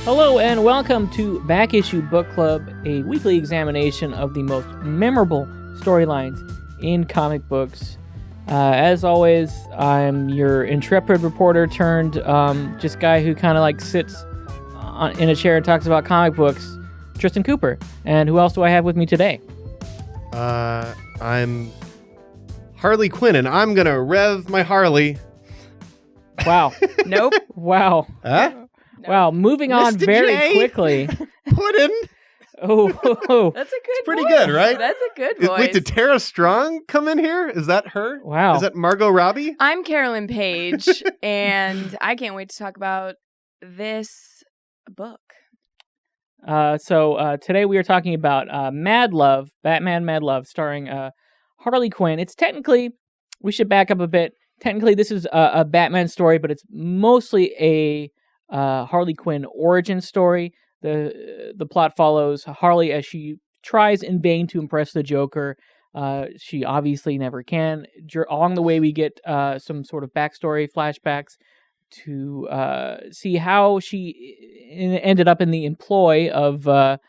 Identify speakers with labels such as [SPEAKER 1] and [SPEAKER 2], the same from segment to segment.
[SPEAKER 1] Hello and welcome to Back Issue Book Club, a weekly examination of the most memorable storylines in comic books. As always, I'm your intrepid reporter turned just guy who kind of like sits in a chair and talks about comic books, Tristan Cooper. And who else do I have with me today?
[SPEAKER 2] I'm Harley Quinn, and I'm gonna rev my Harley.
[SPEAKER 1] Wow.
[SPEAKER 3] Nope.
[SPEAKER 1] Wow.
[SPEAKER 2] Huh?
[SPEAKER 3] No.
[SPEAKER 1] Wow. Moving on
[SPEAKER 2] Mr.
[SPEAKER 1] very
[SPEAKER 2] J.
[SPEAKER 1] quickly.
[SPEAKER 2] Puddin.
[SPEAKER 1] Oh.
[SPEAKER 3] That's a good
[SPEAKER 2] Pretty
[SPEAKER 3] voice.
[SPEAKER 2] good, right?
[SPEAKER 3] That's a good voice.
[SPEAKER 2] Wait, did Tara Strong come in here? Is that her?
[SPEAKER 1] Wow.
[SPEAKER 2] Is that Margot Robbie?
[SPEAKER 3] I'm Carolyn Page, and I can't wait to talk about this book.
[SPEAKER 1] So today we are talking about Mad Love, Batman Mad Love, starring Harley Quinn. It's technically, we should back up a bit. Technically, this is a Batman story, but it's mostly a Harley Quinn origin story. The plot follows Harley as she tries in vain to impress the Joker. She obviously never can. Along the way, we get some sort of backstory flashbacks to see how she ended up in the employ of the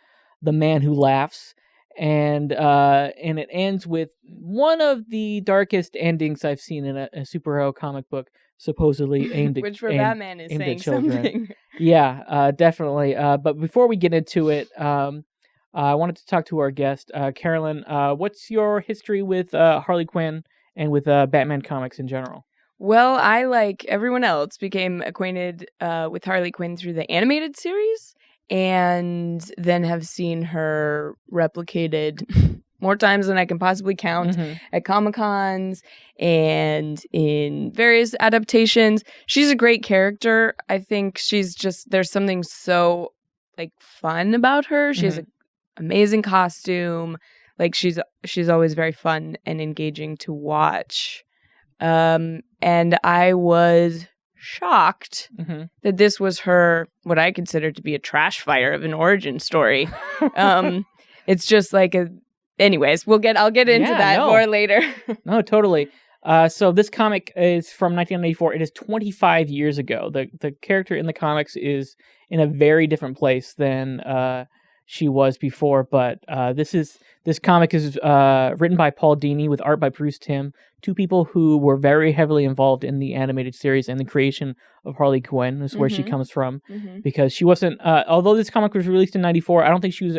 [SPEAKER 1] Man Who Laughs, and it ends with one of the darkest endings I've seen in a superhero comic book, supposedly aimed at
[SPEAKER 3] Which for Batman is
[SPEAKER 1] aimed at
[SPEAKER 3] saying
[SPEAKER 1] children.
[SPEAKER 3] something.
[SPEAKER 1] Yeah, definitely. But before we get into it, I wanted to talk to our guest, Carolyn. What's your history with Harley Quinn and with Batman comics in general?
[SPEAKER 3] Well, I, like everyone else, became acquainted with Harley Quinn through the animated series, and then have seen her replicated more times than I can possibly count at Comic-Cons and in various adaptations. She's a great character. I think there's something so like fun about her. She has an amazing costume. Like she's always very fun and engaging to watch. And I was shocked that this was her, what I consider to be a trash fire of an origin story. It's just like anyways, I'll get into that more later.
[SPEAKER 1] No, totally. So this comic is from 1994. It is 25 years ago. The character in the comics is in a very different place than she was before, but this comic is written by Paul Dini with art by Bruce Timm, two people who were very heavily involved in the animated series and the creation of Harley Quinn. This is where she comes from, because she wasn't, although this comic was released in 94, I don't think she was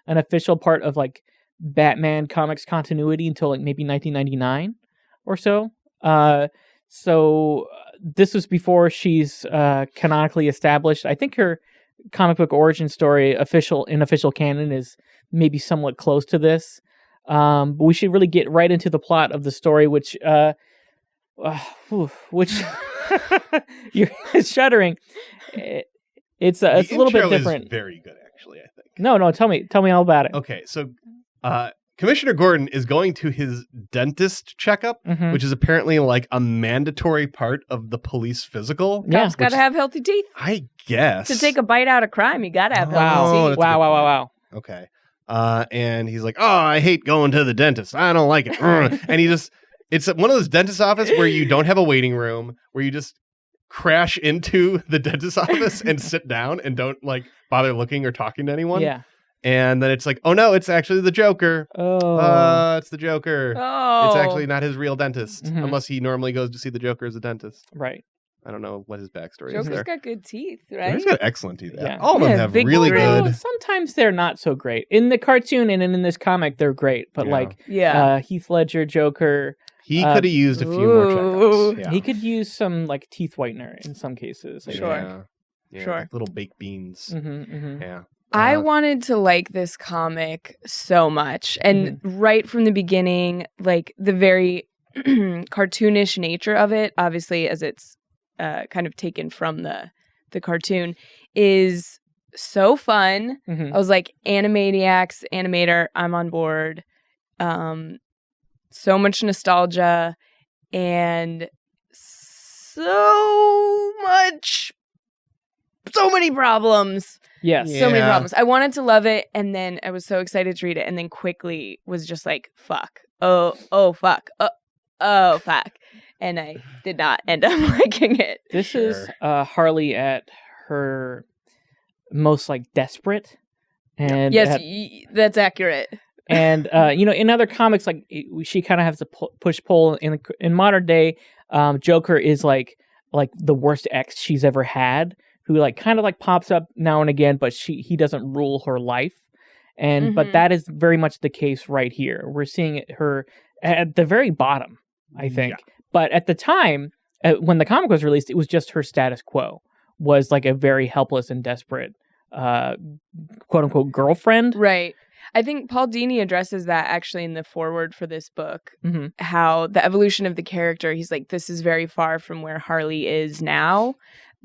[SPEAKER 1] an official part of like Batman comics continuity until like maybe 1999 or so. So this was before she's canonically established. I think her comic book origin story in official canon is maybe somewhat close to this. But we should really get right into the plot of the story, which you're shuddering. It's a little bit different.
[SPEAKER 2] Is very good, actually, I think.
[SPEAKER 1] No, tell me all about it.
[SPEAKER 2] Okay, so Commissioner Gordon is going to his dentist checkup, which is apparently like a mandatory part of the police physical.
[SPEAKER 1] Yeah,
[SPEAKER 3] Cops gotta have healthy teeth.
[SPEAKER 2] I guess.
[SPEAKER 3] To take a bite out of crime, you gotta have healthy teeth.
[SPEAKER 1] Wow.
[SPEAKER 2] Okay. And he's like, oh, I hate going to the dentist. I don't like it. And it's one of those dentist office where you don't have a waiting room, where you just crash into the dentist office and sit down and don't like bother looking or talking to anyone.
[SPEAKER 1] Yeah.
[SPEAKER 2] And then it's like, oh no, it's actually the Joker.
[SPEAKER 1] Oh.
[SPEAKER 2] It's the Joker.
[SPEAKER 3] Oh.
[SPEAKER 2] It's actually not his real dentist, unless he normally goes to see the Joker as a dentist.
[SPEAKER 1] Right.
[SPEAKER 2] I don't know what his backstory is
[SPEAKER 3] Joker's
[SPEAKER 2] there.
[SPEAKER 3] got good teeth, right?
[SPEAKER 2] Joker's got excellent teeth.
[SPEAKER 1] Yeah.
[SPEAKER 2] All of them have
[SPEAKER 3] big
[SPEAKER 2] really
[SPEAKER 3] grin.
[SPEAKER 2] good.
[SPEAKER 1] Sometimes they're not so great. In the cartoon and in this comic, they're great. But Heath Ledger, Joker,
[SPEAKER 2] He could have used a few more checkups. Yeah.
[SPEAKER 1] he could use some like teeth whitener in some cases.
[SPEAKER 3] Sure.
[SPEAKER 2] Like little baked beans. Yeah.
[SPEAKER 3] I wanted to like this comic so much. And right from the beginning, like the very cartoonish nature of it, obviously as it's kind of taken from the cartoon, is so fun. I was like, Animaniacs, Animator, I'm on board. So much nostalgia and so many problems.
[SPEAKER 1] Yes.
[SPEAKER 3] So many problems. I wanted to love it, and then I was so excited to read it, and then quickly was just like, fuck. Oh, fuck. Oh, fuck. And I did not end up liking it.
[SPEAKER 1] This is Harley at her most like desperate. And
[SPEAKER 3] Yes, that's accurate.
[SPEAKER 1] And in other comics, like she kind of has a push pull. In modern day, Joker is like the worst ex she's ever had, who like kind of like pops up now and again, but he doesn't rule her life. And but that is very much the case right here. We're seeing her at the very bottom, I think. Yeah. But at the time, when the comic was released, it was just her status quo was like a very helpless and desperate, quote unquote, girlfriend.
[SPEAKER 3] Right. I think Paul Dini addresses that actually in the foreword for this book, how the evolution of the character, he's like, this is very far from where Harley is now.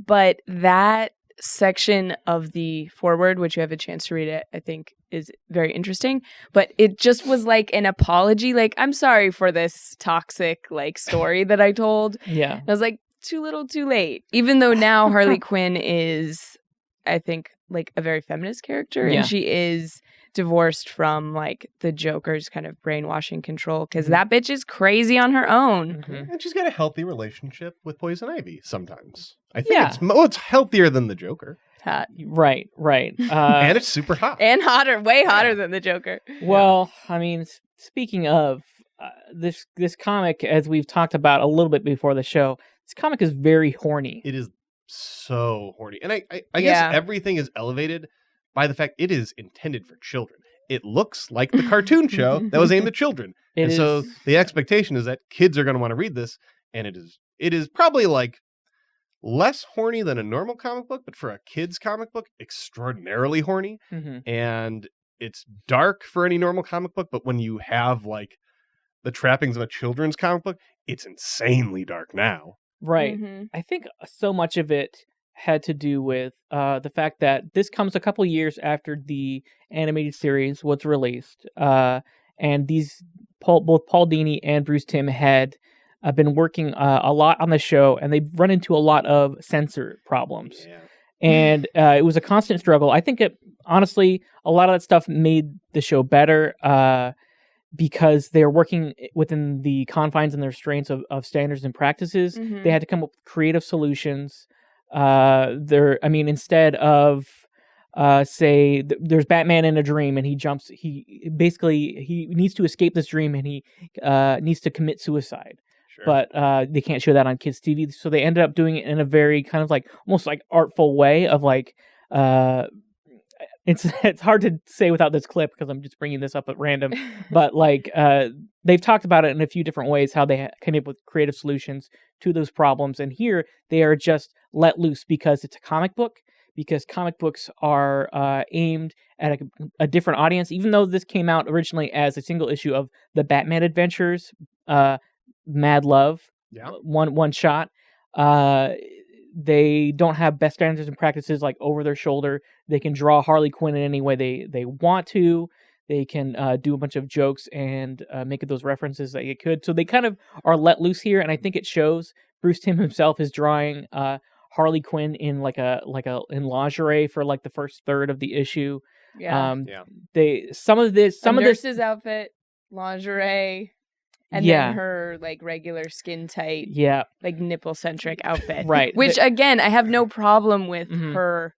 [SPEAKER 3] But that section of the foreword, which you have a chance to read it, I think is very interesting. But it just was like an apology. Like, I'm sorry for this toxic like story that I told.
[SPEAKER 1] Yeah.
[SPEAKER 3] I was like, too little, too late. Even though now Harley Quinn is, I think, like a very feminist character. And she is divorced from like the Joker's kind of brainwashing control because that bitch is crazy on her own.
[SPEAKER 2] And she's got a healthy relationship with Poison Ivy sometimes. I think it's healthier than the Joker.
[SPEAKER 3] Hot.
[SPEAKER 1] Right.
[SPEAKER 2] And it's super hot.
[SPEAKER 3] And hotter, way hotter than the Joker.
[SPEAKER 1] Well, I mean, speaking of this comic, as we've talked about a little bit before the show, this comic is very horny.
[SPEAKER 2] It is so horny. And I guess everything is elevated by the fact it is intended for children. It looks like the cartoon show that was aimed at children. So the expectation is that kids are going to want to read this, and it is probably like less horny than a normal comic book, but for a kid's comic book, extraordinarily horny. And it's dark for any normal comic book, but when you have like the trappings of a children's comic book, it's insanely dark now.
[SPEAKER 1] Right. I think so much of it had to do with the fact that this comes a couple years after the animated series was released. And both Paul Dini and Bruce Timm had been working a lot on the show, and they've run into a lot of censor problems. Yeah. And it was a constant struggle. I think honestly, a lot of that stuff made the show better because they're working within the confines and the restraints of standards and practices. They had to come up with creative solutions. Instead of say there's Batman in a dream and he needs to escape this dream and he needs to commit suicide. Sure. But they can't show that on kids' TV, so they ended up doing it in a very kind of like almost like artful way of like it's hard to say without this clip because I'm just bringing this up at random, but like they've talked about it in a few different ways how they came up with creative solutions to those problems, and here they are just let loose because it's a comic book, because comic books are aimed at a different audience. Even though this came out originally as a single issue of the Batman Adventures, Mad Love, one shot, they don't have best standards and practices like over their shoulder. They can draw Harley Quinn in any way they want to. They can do a bunch of jokes and make those references that you could. So they kind of are let loose here, and I think it shows. Bruce Timm himself is drawing Harley Quinn in in lingerie for like the first third of the issue. Some of this
[SPEAKER 3] nurse's outfit, lingerie. And then her like regular skin tight, like nipple centric outfit,
[SPEAKER 1] right?
[SPEAKER 3] Which again, I have no problem with her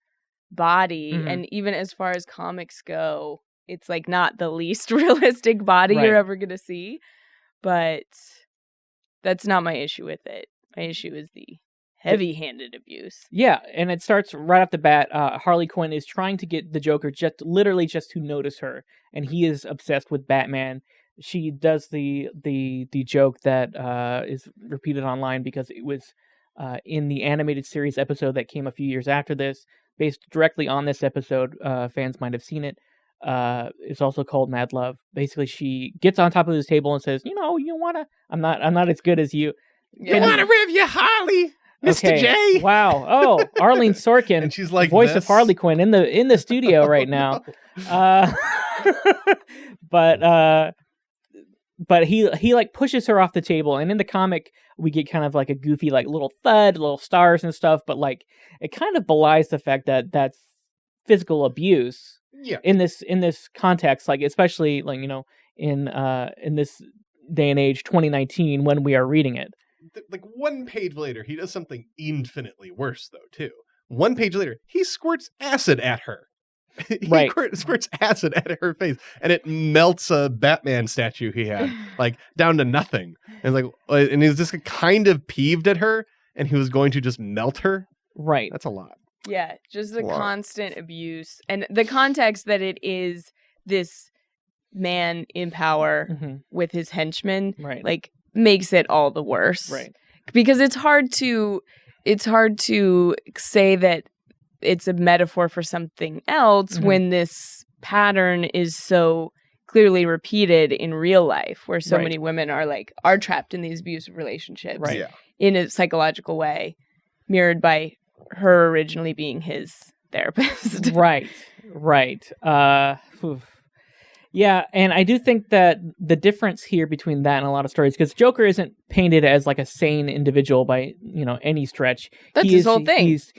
[SPEAKER 3] body, and even as far as comics go, it's like not the least realistic body you're ever gonna see. But that's not my issue with it. My issue is the heavy-handed abuse. Yeah, and it starts right off the bat. Harley Quinn is trying to get the Joker just to notice her, and he is obsessed with Batman. She does the joke that is repeated online because it was in the animated series episode that came a few years after this, based directly on this episode. Fans might have seen it. It's also called Mad Love. Basically, she gets on top of this table and says, "You wanna? I'm not as good as you.
[SPEAKER 2] You wanna review Harley, Mr. J?"
[SPEAKER 1] Wow. Oh, Arlene Sorkin,
[SPEAKER 2] and she's like
[SPEAKER 1] voice of Harley Quinn in the studio right now. But he like pushes her off the table, and in the comic we get kind of like a goofy like little thud, little stars and stuff, but like it kind of belies the fact that that's physical abuse. Yeah. In this context, like especially like in this day and age, 2019, when we are reading it.
[SPEAKER 2] Like one page later, he does something infinitely worse though too. 1 page later, he squirts acid at her. He
[SPEAKER 1] Right.
[SPEAKER 2] squirts acid at her face, and it melts a Batman statue he had, like, down to nothing. And and he was just kind of peeved at her, and he was going to just melt her.
[SPEAKER 1] Right.
[SPEAKER 2] That's a lot.
[SPEAKER 3] Yeah, just the
[SPEAKER 2] Wow.
[SPEAKER 3] constant abuse and the context that it is this man in power
[SPEAKER 1] Mhm.
[SPEAKER 3] with his henchmen,
[SPEAKER 1] Right.
[SPEAKER 3] like, makes it all the worse.
[SPEAKER 1] Right.
[SPEAKER 3] Because it's hard to say that it's a metaphor for something else
[SPEAKER 1] Mhm.
[SPEAKER 3] when this pattern is so clearly repeated in real life, where so
[SPEAKER 1] Right.
[SPEAKER 3] many women are trapped in these abusive relationships
[SPEAKER 1] Right.
[SPEAKER 2] Yeah.
[SPEAKER 3] in a psychological way, mirrored by her originally being his therapist.
[SPEAKER 1] Right. Oof. Yeah, and I do think that the difference here between that and a lot of stories, because Joker isn't painted as like a sane individual by any stretch.
[SPEAKER 3] That's
[SPEAKER 1] He
[SPEAKER 3] his
[SPEAKER 1] is-
[SPEAKER 3] whole thing.
[SPEAKER 1] He's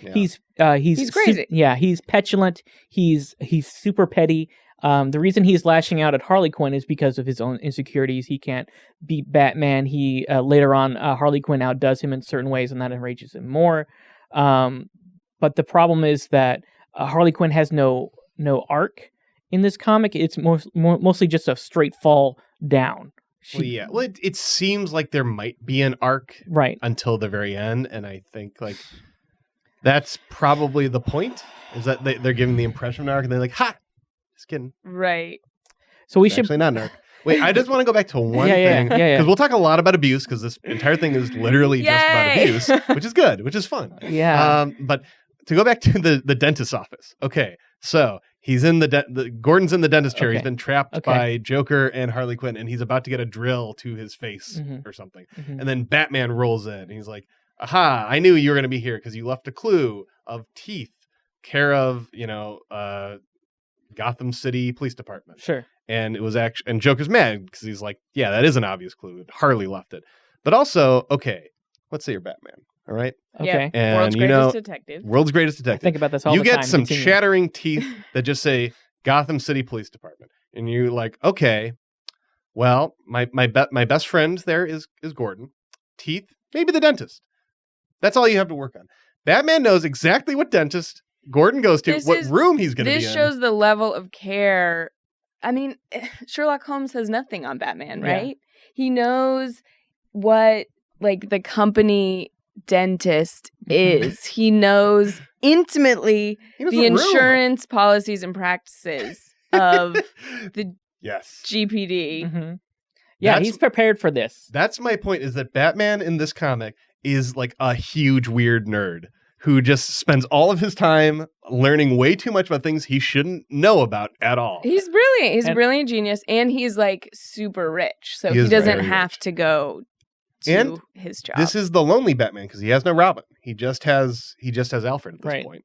[SPEAKER 3] crazy.
[SPEAKER 1] He's petulant. He's super petty. The reason he's lashing out at Harley Quinn is because of his own insecurities. He can't beat Batman. He later on Harley Quinn outdoes him in certain ways, and that enrages him more. But the problem is that Harley Quinn has no arc in this comic. It's mostly just a straight fall down.
[SPEAKER 2] Well, it seems like there might be an arc
[SPEAKER 1] Right.
[SPEAKER 2] until the very end, and I think that's probably the point. Is that they're giving the impression of an arc, and they're like, "Ha, just kidding."
[SPEAKER 3] Right.
[SPEAKER 1] So we
[SPEAKER 2] It's
[SPEAKER 1] should
[SPEAKER 2] actually not an arc. Wait, I just want to go back to one thing
[SPEAKER 1] Yeah.
[SPEAKER 2] because we'll talk a lot about abuse because this entire thing is literally just about
[SPEAKER 3] Yay!
[SPEAKER 2] abuse, which is good, which is fun.
[SPEAKER 1] Yeah.
[SPEAKER 2] But to go back to the dentist's office. Okay, so he's in Gordon's in the dentist chair.
[SPEAKER 1] Okay.
[SPEAKER 2] He's been trapped
[SPEAKER 1] Okay.
[SPEAKER 2] by Joker and Harley Quinn, and he's about to get a drill to his face
[SPEAKER 1] Mhm.
[SPEAKER 2] or something.
[SPEAKER 1] Mhm.
[SPEAKER 2] And then Batman rolls in. And he's like, "Aha! I knew you were going to be here because you left a clue of teeth, care of Gotham City Police Department."
[SPEAKER 1] Sure.
[SPEAKER 2] And it was and Joker's mad because he's like, "Yeah, that is an obvious clue. Harley left it." But also, okay, let's say you're Batman, all right?
[SPEAKER 1] Okay.
[SPEAKER 3] Yeah.
[SPEAKER 2] And
[SPEAKER 3] World's greatest detective.
[SPEAKER 2] World's greatest
[SPEAKER 1] I
[SPEAKER 2] detective.
[SPEAKER 1] think about this all
[SPEAKER 2] You
[SPEAKER 1] the
[SPEAKER 2] get
[SPEAKER 1] time.
[SPEAKER 2] some
[SPEAKER 1] Continue.
[SPEAKER 2] shattering teeth that just say Gotham City Police Department, and you're like, okay, well, my best friend there is Gordon. Teeth, maybe the dentist. That's all you have to work on. Batman knows exactly what dentist Gordon goes to, what room he's going to be in.
[SPEAKER 3] This shows the level of care. I mean, Sherlock Holmes has nothing on Batman, right?
[SPEAKER 1] Yeah.
[SPEAKER 3] He knows what the company dentist is. He knows intimately
[SPEAKER 2] He knows
[SPEAKER 3] the
[SPEAKER 2] what room.
[SPEAKER 3] insurance policies and practices of the
[SPEAKER 2] Yes.
[SPEAKER 3] GPD.
[SPEAKER 1] Mhm. Yeah,
[SPEAKER 2] That's-
[SPEAKER 1] he's prepared for this.
[SPEAKER 2] That's my point, is that Batman in this comic is like a huge weird nerd who just spends all of his time learning way too much about things he shouldn't know about at all.
[SPEAKER 3] He's brilliant. He's a
[SPEAKER 1] And-
[SPEAKER 3] brilliant genius, and he's super rich, so
[SPEAKER 2] He
[SPEAKER 3] he
[SPEAKER 2] is
[SPEAKER 3] doesn't
[SPEAKER 2] very
[SPEAKER 3] have
[SPEAKER 2] rich.
[SPEAKER 3] to go to
[SPEAKER 2] And
[SPEAKER 3] his job.
[SPEAKER 2] This is the lonely Batman because he has no Robin. He just has Alfred at this
[SPEAKER 1] Right.
[SPEAKER 2] point.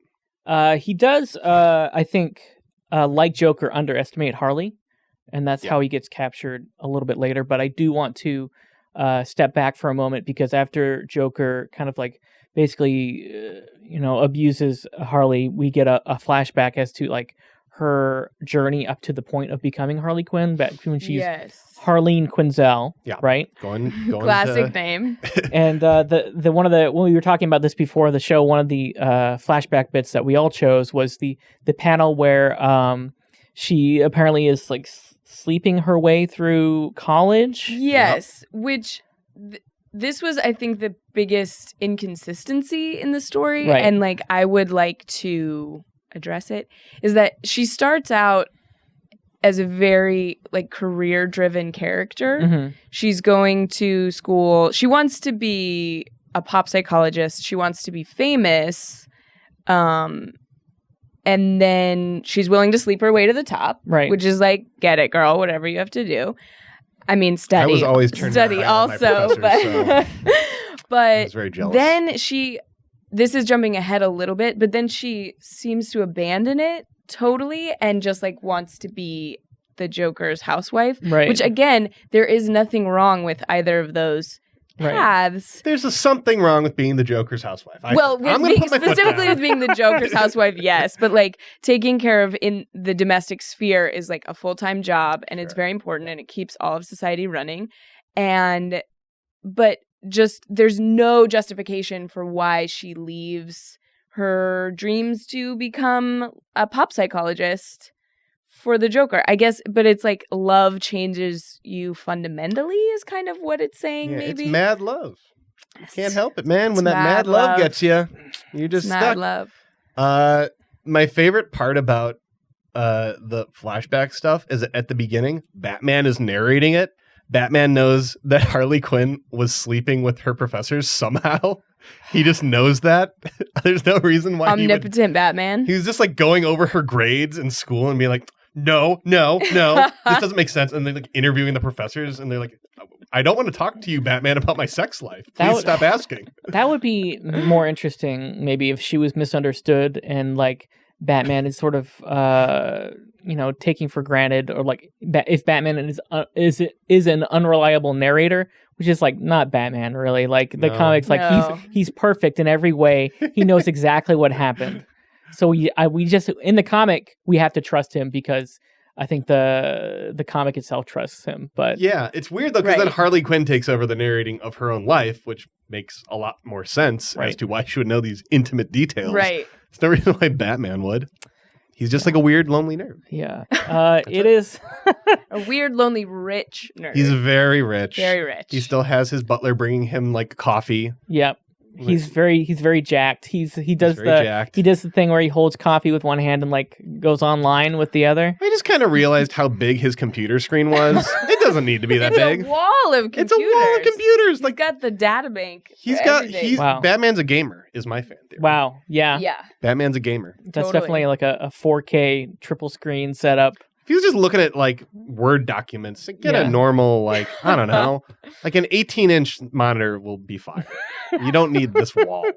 [SPEAKER 1] He does, I think, like Joker, underestimate Harley, and that's
[SPEAKER 2] Yeah.
[SPEAKER 1] how he gets captured a little bit later. But I do want to step back for a moment because after Joker kind of basically, abuses Harley, we get a flashback as to her journey up to the point of becoming Harley Quinn, back when she's Harleen Quinzel,
[SPEAKER 2] Yeah.
[SPEAKER 1] right?
[SPEAKER 2] Going
[SPEAKER 3] classic
[SPEAKER 2] to,
[SPEAKER 3] name.
[SPEAKER 1] And when we were talking about this before the show, one of the flashback bits that we all chose was the panel where she apparently is sleeping her way through college.
[SPEAKER 3] Yes, which this was, I think, the biggest inconsistency in the story,
[SPEAKER 1] Right.
[SPEAKER 3] and I would like to address it, is that she starts out as a very career-driven character.
[SPEAKER 1] Mhm.
[SPEAKER 3] She's going to school. She wants to be a pop psychologist. She wants to be famous. And then she's willing to sleep her way to the top.
[SPEAKER 1] Right.
[SPEAKER 3] Which is get it, girl, whatever you have to do. I mean, study.
[SPEAKER 2] I was always turned
[SPEAKER 3] study
[SPEAKER 2] down by my
[SPEAKER 3] also,
[SPEAKER 2] professors,
[SPEAKER 3] but
[SPEAKER 2] I
[SPEAKER 3] but
[SPEAKER 2] was very jealous.
[SPEAKER 3] then this is jumping ahead a little bit, but then she seems to abandon it totally and just wants to be the Joker's housewife.
[SPEAKER 1] Right.
[SPEAKER 3] Which again, there is nothing wrong with either of those
[SPEAKER 1] Right.
[SPEAKER 3] paths.
[SPEAKER 2] There's something wrong with being the Joker's housewife.
[SPEAKER 3] Well,
[SPEAKER 2] I'm
[SPEAKER 3] with
[SPEAKER 2] gonna
[SPEAKER 3] being,
[SPEAKER 2] put my foot
[SPEAKER 3] specifically
[SPEAKER 2] down.
[SPEAKER 3] with being the Joker's housewife, yes, but taking care of in the domestic sphere is a full-time job, and it's
[SPEAKER 2] Sure.
[SPEAKER 3] very important, and it keeps all of society running. But just there's no justification for why she leaves her dreams to become a pop psychologist for the Joker. I guess, but it's like love changes you fundamentally is kind of what it's saying,
[SPEAKER 2] Yeah,
[SPEAKER 3] maybe.
[SPEAKER 2] it's mad love. You can't help it, man.
[SPEAKER 3] It's
[SPEAKER 2] When that mad love gets you, you're just
[SPEAKER 3] It's
[SPEAKER 2] stuck.
[SPEAKER 3] mad love.
[SPEAKER 2] My favorite part about the flashback stuff is that at the beginning, Batman is narrating it. Batman knows that Harley Quinn was sleeping with her professors somehow. He just knows that. There's no reason why
[SPEAKER 3] Omnipotent Batman.
[SPEAKER 2] he was just like going over her grades in school and being like, no, this doesn't make sense. And then like interviewing the professors and they're like, I don't want to talk to you, Batman, about my sex life. Please stop asking.
[SPEAKER 1] That would be more interesting, maybe, if she was misunderstood and like Batman is sort of, taking for granted, or like if Batman is an unreliable narrator, which is like not Batman really. Like the comics, like he's perfect in every way. He knows exactly what happened. So we just in the comic we have to trust him because I think the comic itself trusts him. But
[SPEAKER 2] yeah, it's weird though because then Harley Quinn takes over the narrating of her own life, which makes a lot more sense as to why she would know these intimate details.
[SPEAKER 3] Right.
[SPEAKER 2] There's no reason why Batman would. He's just like a weird, lonely nerd.
[SPEAKER 1] Yeah. It is
[SPEAKER 3] a weird, lonely, rich nerd.
[SPEAKER 2] He's very rich.
[SPEAKER 3] Very rich.
[SPEAKER 2] He still has his butler bringing him like coffee.
[SPEAKER 1] Yep. He's very jacked. He does the thing where he holds coffee with one hand and like goes online with the other.
[SPEAKER 2] I just kind of realized how big his computer screen was. It doesn't need to be that big.
[SPEAKER 3] It's a wall of computers.
[SPEAKER 2] It's a wall of computers.
[SPEAKER 3] He's got the data bank.
[SPEAKER 2] Wow. Batman's a gamer is my fan theory.
[SPEAKER 1] Wow. Yeah.
[SPEAKER 3] Yeah.
[SPEAKER 2] Batman's a gamer.
[SPEAKER 1] That's definitely like a 4K triple screen setup.
[SPEAKER 2] If he was just looking at like Word documents, get a normal, like, I don't know, like an 18-inch monitor will be fine. You don't need this wall.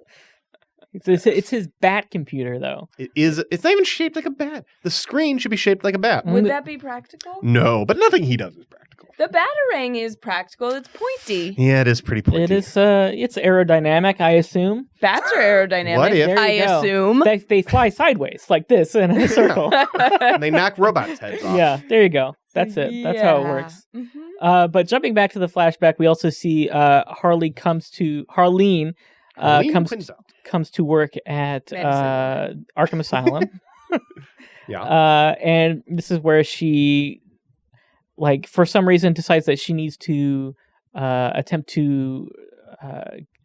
[SPEAKER 1] It's his bat computer, though.
[SPEAKER 2] It is. It's not even shaped like a bat. The screen should be shaped like a bat.
[SPEAKER 3] Would that be practical?
[SPEAKER 2] No, but nothing he does is practical.
[SPEAKER 3] The Batarang is practical. It's pointy.
[SPEAKER 2] Yeah, it is pretty pointy.
[SPEAKER 1] It is. It's aerodynamic, I assume.
[SPEAKER 3] Bats are aerodynamic.
[SPEAKER 2] What if?
[SPEAKER 3] I assume
[SPEAKER 1] they fly sideways like this in a circle.
[SPEAKER 2] And they knock robots' heads off.
[SPEAKER 1] Yeah, there you go. That's it. That's how it works. Mm-hmm. But jumping back to the flashback, we also see Harleen comes to work at Arkham Asylum.
[SPEAKER 2] Yeah.
[SPEAKER 1] And this is where she, like, for some reason decides that she needs to attempt to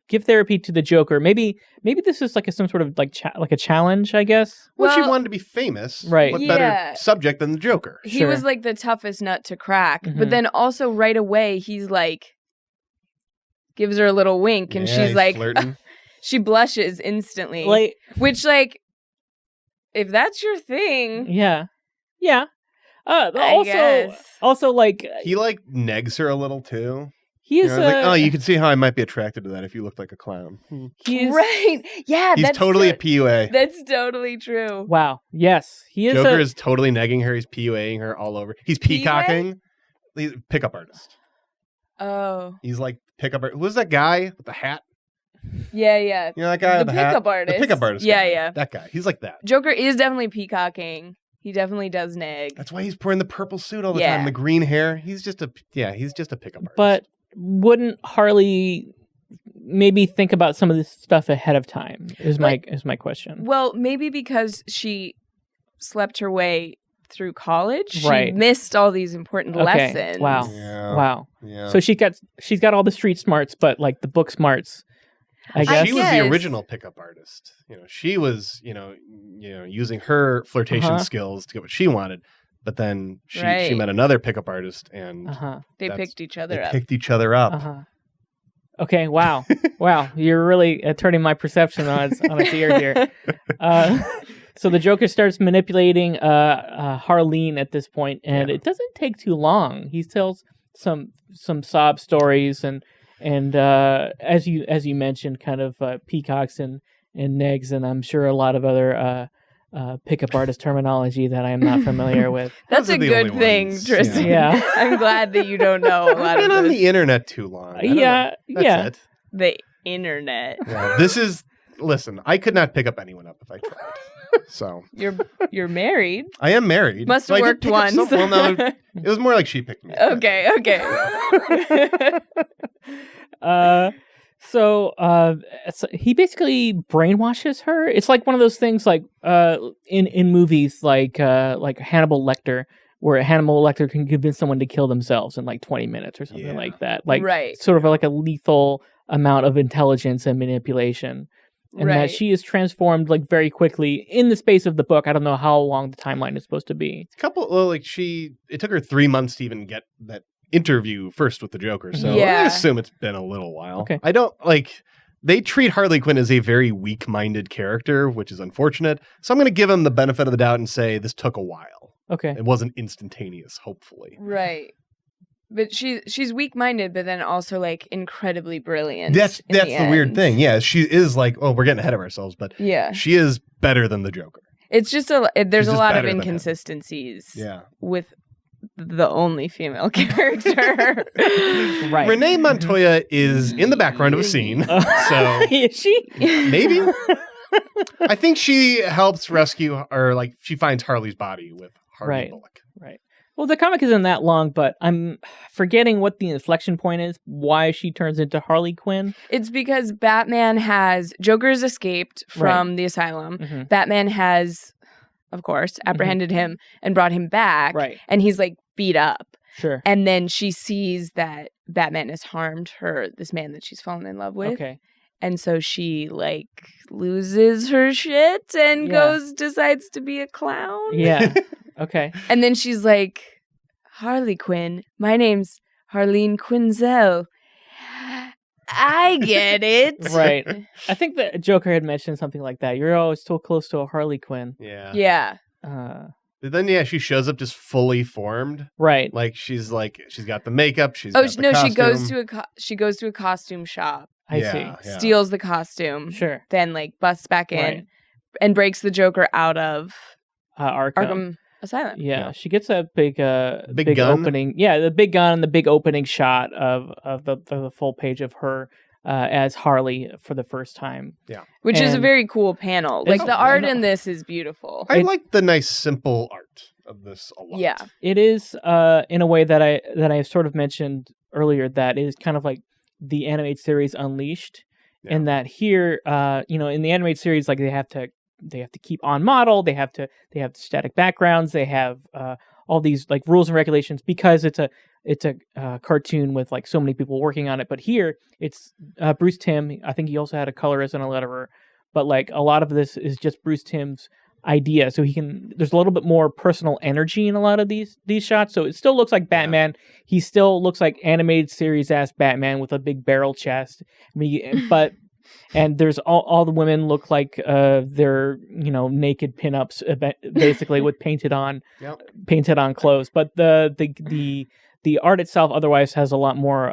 [SPEAKER 1] give therapy to the Joker. Maybe this is like some sort of like a challenge, I guess.
[SPEAKER 2] Well, she wanted to be famous.
[SPEAKER 1] Right.
[SPEAKER 2] What better subject than the Joker?
[SPEAKER 3] He was like the toughest nut to crack. Mm-hmm. But then also right away, he's like, gives her a little wink and she's like, flirting. She blushes instantly.
[SPEAKER 1] Like,
[SPEAKER 3] which, like, if that's your thing.
[SPEAKER 1] Yeah. Yeah. Also, like,
[SPEAKER 2] he like negs her a little too.
[SPEAKER 1] He is
[SPEAKER 2] like, you can see how I might be attracted to that if you looked like a clown.
[SPEAKER 3] He's right. Yeah,
[SPEAKER 2] he's totally a PUA.
[SPEAKER 3] That's totally true.
[SPEAKER 1] Wow. Yes, he is.
[SPEAKER 2] Joker is totally negging her. He's PUAing her all over. He's peacocking. He's a pickup artist.
[SPEAKER 3] Oh.
[SPEAKER 2] He's like pickup artist. Who's that guy with the hat?
[SPEAKER 3] Yeah, yeah.
[SPEAKER 2] You know that guy with the hat?
[SPEAKER 3] Pickup artist.
[SPEAKER 2] The pickup artist.
[SPEAKER 3] Yeah,
[SPEAKER 2] guy.
[SPEAKER 3] yeah.
[SPEAKER 2] That guy. He's like that.
[SPEAKER 3] Joker is definitely peacocking. He definitely does nag.
[SPEAKER 2] That's why he's wearing the purple suit all the time. The green hair. He's just a pickup artist.
[SPEAKER 1] But wouldn't Harley maybe think about some of this stuff ahead of time? Is my question.
[SPEAKER 3] Well, maybe because she slept her way through college,
[SPEAKER 1] right.
[SPEAKER 3] She missed all these important lessons.
[SPEAKER 1] Wow.
[SPEAKER 2] Yeah.
[SPEAKER 1] Wow.
[SPEAKER 2] Yeah.
[SPEAKER 1] So she's got all the street smarts, but like the book smarts. I guess
[SPEAKER 2] she was the original pickup artist. She was, using her flirtation skills to get what she wanted. But then she met another pickup artist, and
[SPEAKER 3] they picked each other up.
[SPEAKER 2] Picked each other up.
[SPEAKER 1] Okay. Wow. Wow. You're really turning my perception on its ear here. So the Joker starts manipulating Harleen at this point, and it doesn't take too long. He tells some sob stories and as you mentioned, kind of peacocks and negs, and I'm sure a lot of other pickup artist terminology that I am not familiar with.
[SPEAKER 3] That's a good thing, Tristan.
[SPEAKER 1] Yeah.
[SPEAKER 3] I'm glad that you don't know a lot of
[SPEAKER 2] been on the internet too long.
[SPEAKER 1] That's it.
[SPEAKER 3] The internet.
[SPEAKER 2] Yeah, listen, I could not pick up anyone up if I tried. So
[SPEAKER 3] you're married.
[SPEAKER 2] I am married.
[SPEAKER 3] Must have worked once.
[SPEAKER 2] Well, no, it was more like she picked me.
[SPEAKER 3] Okay.
[SPEAKER 1] So he basically brainwashes her. It's like one of those things like in movies like Hannibal Lecter, where Hannibal Lecter can convince someone to kill themselves in like 20 minutes or something like that. Like sort of like a lethal amount of intelligence and manipulation. And that she is transformed like very quickly in the space of the book. I don't know how long the timeline is supposed to be.
[SPEAKER 2] It took her 3 months to even get that interview first with the Joker. So I assume it's been a little while.
[SPEAKER 1] Okay.
[SPEAKER 2] I don't they treat Harley Quinn as a very weak-minded character, which is unfortunate. So I'm going to give him the benefit of the doubt and say this took a while.
[SPEAKER 1] Okay.
[SPEAKER 2] It wasn't instantaneous, hopefully.
[SPEAKER 3] Right. But she's weak-minded, but then also like incredibly brilliant.
[SPEAKER 2] That's the weird thing. Yeah, she is like, oh, we're getting ahead of ourselves, but she is better than the Joker.
[SPEAKER 3] It's just there's a lot of inconsistencies. With the only female character.
[SPEAKER 1] Right.
[SPEAKER 2] Renee Montoya is in the background of a scene. So
[SPEAKER 1] is she?
[SPEAKER 2] Maybe. I think she helps rescue, or like she finds Harley's body with Harley Bullock.
[SPEAKER 1] Right. Well, the comic isn't that long, but I'm forgetting what the inflection point is, why she turns into Harley Quinn.
[SPEAKER 3] It's because Joker's escaped from the asylum. Mm-hmm. Batman has, of course, apprehended him and brought him back.
[SPEAKER 1] Right.
[SPEAKER 3] And he's like beat up.
[SPEAKER 1] Sure.
[SPEAKER 3] And then she sees that Batman has harmed this man that she's fallen in love with.
[SPEAKER 1] Okay.
[SPEAKER 3] And so she like loses her shit and decides to be a clown.
[SPEAKER 1] Yeah. Okay.
[SPEAKER 3] And then she's like, Harley Quinn, my name's Harleen Quinzel. I get it.
[SPEAKER 1] Right. I think that Joker had mentioned something like that. You're always so close to a Harley Quinn.
[SPEAKER 2] Yeah.
[SPEAKER 3] Yeah.
[SPEAKER 2] But then, she shows up just fully formed.
[SPEAKER 1] Right.
[SPEAKER 2] She's got the makeup. She's got the costume.
[SPEAKER 3] She goes to a costume shop.
[SPEAKER 1] I see.
[SPEAKER 2] Yeah.
[SPEAKER 3] Steals the costume.
[SPEAKER 1] Sure.
[SPEAKER 3] Then busts back in and breaks the Joker out of Arkham Asylum.
[SPEAKER 1] Yeah. She gets a big gun? Opening. Yeah, the big gun and the big opening shot of the full page of her as Harley for the first time.
[SPEAKER 2] Yeah.
[SPEAKER 3] Which is a very cool panel. Like the art in this is beautiful.
[SPEAKER 2] I like the nice simple art of this a lot.
[SPEAKER 3] Yeah.
[SPEAKER 1] It is in a way that I sort of mentioned earlier, that is kind of like the animated series Unleashed, and that here in the animated series, like they have to keep on model, they have static backgrounds, they have all these like rules and regulations because it's a cartoon with like so many people working on it. But here it's Bruce Timm. I think he also had a colorist and a letterer, but like a lot of this is just Bruce Timm's idea. So there's a little bit more personal energy in a lot of these shots. So it still looks like Batman. He still looks like animated series ass Batman with a big barrel chest. And there's all the women look like they're naked pinups basically with painted on clothes. But the art itself otherwise has a lot more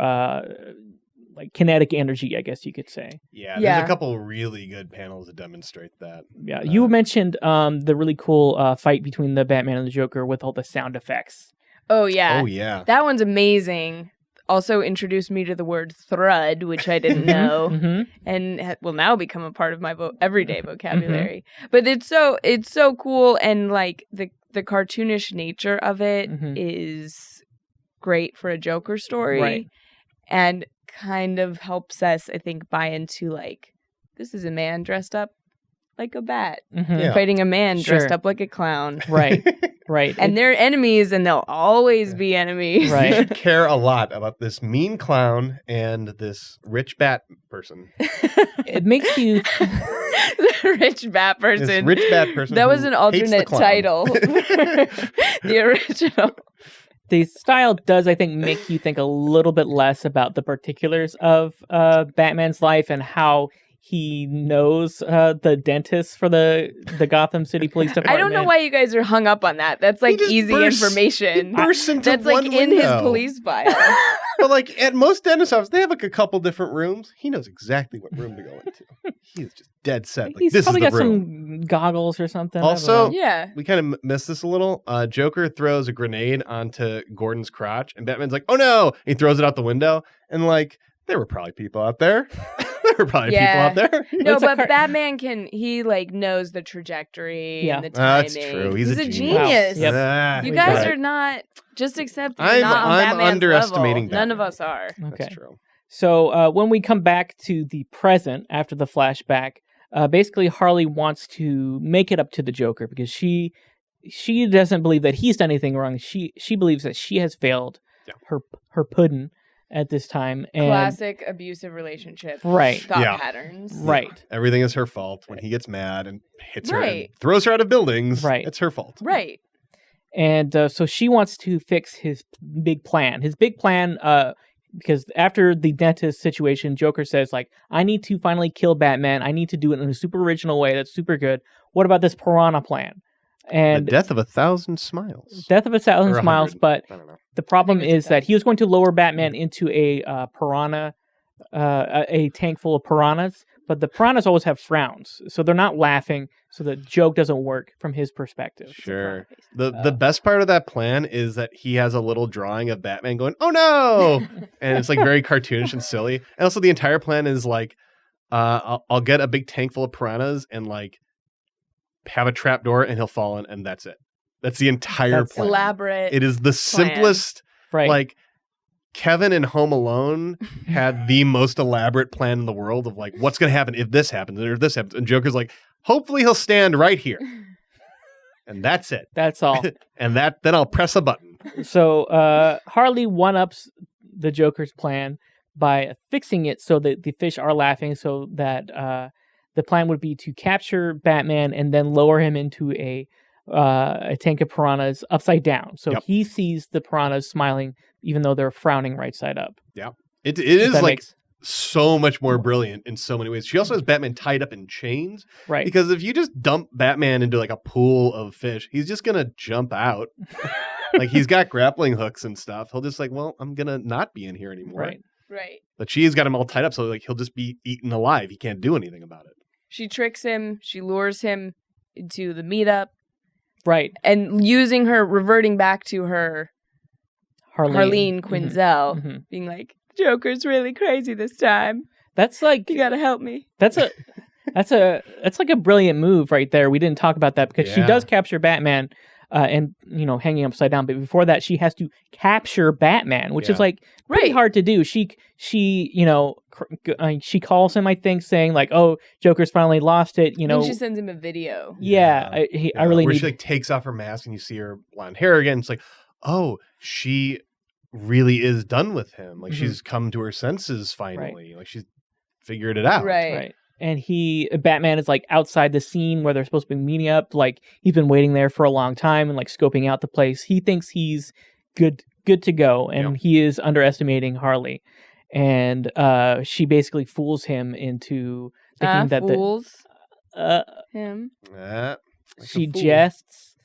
[SPEAKER 1] like kinetic energy, I guess you could say.
[SPEAKER 2] Yeah, there's a couple really good panels that demonstrate that.
[SPEAKER 1] Yeah, you mentioned the really cool fight between the Batman and the Joker with all the sound effects.
[SPEAKER 3] Oh yeah.
[SPEAKER 2] Oh yeah.
[SPEAKER 3] That one's amazing. Also introduced me to the word thrud, which I didn't know, and will now become a part of my everyday vocabulary. But it's so cool, and like the cartoonish nature of it is great for a Joker story, and kind of helps us, I think, buy into like this is a man dressed up like a bat fighting a man dressed up like a clown.
[SPEAKER 1] Right.
[SPEAKER 3] And they're enemies, and they'll always be enemies.
[SPEAKER 2] Right. You should care a lot about this mean clown and this rich bat person.
[SPEAKER 1] It makes you
[SPEAKER 3] the rich bat person.
[SPEAKER 2] This rich bat person.
[SPEAKER 3] That was an alternate title. The original.
[SPEAKER 1] The style does, I think, make you think a little bit less about the particulars of Batman's life and how he knows the dentist for the Gotham City Police Department.
[SPEAKER 3] I don't know why you guys are hung up on that. That's like easy information. That's like in his police file.
[SPEAKER 2] But like at most dentist offices, they have like a couple different rooms. He knows exactly what room to go into. He's just dead set. Like,
[SPEAKER 1] he's
[SPEAKER 2] this
[SPEAKER 1] probably
[SPEAKER 2] is the
[SPEAKER 1] got
[SPEAKER 2] room.
[SPEAKER 1] some goggles or something.
[SPEAKER 2] Also,
[SPEAKER 3] we
[SPEAKER 2] kind of missed this a little. Joker throws a grenade onto Gordon's crotch, and Batman's like, "Oh no!" He throws it out the window, and like there were probably people out there. There were probably people out there.
[SPEAKER 3] No, but Batman he like knows the trajectory and the timing.
[SPEAKER 2] That's true. He's a
[SPEAKER 3] genius.
[SPEAKER 1] Wow.
[SPEAKER 3] Yep. You guys are not just accept. I'm
[SPEAKER 2] underestimating
[SPEAKER 3] level. None of us are.
[SPEAKER 1] Okay.
[SPEAKER 2] That's true.
[SPEAKER 1] So when we come back to the present after the flashback, basically Harley wants to make it up to the Joker because she doesn't believe that he's done anything wrong. She believes that she has failed her puddin at this time. And
[SPEAKER 3] classic abusive relationship
[SPEAKER 1] Right.
[SPEAKER 3] thought patterns.
[SPEAKER 1] Right.
[SPEAKER 2] Everything is her fault. When he gets mad and hits her and
[SPEAKER 3] Right.
[SPEAKER 2] throws her out of buildings,
[SPEAKER 1] Right.
[SPEAKER 2] it's her fault.
[SPEAKER 3] Right.
[SPEAKER 1] And so she wants to fix his big plan. His big plan, because after the dentist situation, Joker says, like, I need to finally kill Batman. I need to do it in a super original way that's super good. What about this piranha plan? And
[SPEAKER 2] The death of 1,000 smiles.
[SPEAKER 1] Death of 1,000
[SPEAKER 2] Or
[SPEAKER 1] Smiles,
[SPEAKER 2] 100.
[SPEAKER 1] but
[SPEAKER 2] I don't know.
[SPEAKER 1] the problem
[SPEAKER 3] I think it's
[SPEAKER 1] is that he was going to lower Batman into a piranha, a tank full of piranhas, but the piranhas always have frowns, so they're not laughing, so the joke doesn't work from his perspective.
[SPEAKER 2] Sure. The best part of that plan is that he has a little drawing of Batman going, "Oh no!" and it's like very cartoonish and silly. And also the entire plan is like, I'll get a big tank full of piranhas and like have a trap door and he'll fall in, and that's it. That's the entire plan.
[SPEAKER 3] Elaborate.
[SPEAKER 2] It is the simplest.
[SPEAKER 1] Right.
[SPEAKER 2] Like Kevin in Home Alone had the most elaborate plan in the world of like, what's going to happen if this happens or if this happens. And Joker's like, hopefully he'll stand right here. And that's it.
[SPEAKER 1] That's all.
[SPEAKER 2] And then I'll press a button.
[SPEAKER 1] So Harley one-ups the Joker's plan by fixing it so that the fish are laughing, so that the plan would be to capture Batman and then lower him into a tank of piranhas upside down. So he sees the piranhas smiling even though they're frowning right side up.
[SPEAKER 2] Yeah. It is like so much more brilliant in so many ways. She also has Batman tied up in chains.
[SPEAKER 1] Right.
[SPEAKER 2] Because if you just dump Batman into like a pool of fish, he's just going to jump out. Like he's got grappling hooks and stuff. He'll just like, well, I'm going to not be in here anymore.
[SPEAKER 1] Right.
[SPEAKER 3] Right.
[SPEAKER 2] But she's got him all tied up. So like he'll just be eaten alive. He can't do anything about it.
[SPEAKER 3] She tricks him. She lures him into the meetup.
[SPEAKER 1] Right.
[SPEAKER 3] And using her, reverting back to her Harleen Quinzel,
[SPEAKER 1] Mm-hmm.
[SPEAKER 3] being like, Joker's really crazy this time.
[SPEAKER 1] That's like,
[SPEAKER 3] You gotta help me.
[SPEAKER 1] that's like a brilliant move right there. We didn't talk about that because she does capture Batman and, hanging upside down. But before that, she has to capture Batman, which is like pretty hard to do. She calls him, I think, saying like, "Oh, Joker's finally lost it."
[SPEAKER 3] And she sends him a video.
[SPEAKER 1] I really
[SPEAKER 2] where
[SPEAKER 1] need.
[SPEAKER 2] she like takes off her mask and you see her blonde hair again. It's like, oh, she really is done with him. Like she's come to her senses finally. Like she's figured it out.
[SPEAKER 3] Right.
[SPEAKER 1] And Batman is like outside the scene where they're supposed to be meeting up. Like he's been waiting there for a long time and like scoping out the place. He thinks he's good to go, and he is underestimating Harley. And she basically fools him into thinking that
[SPEAKER 3] fools him.
[SPEAKER 1] She jests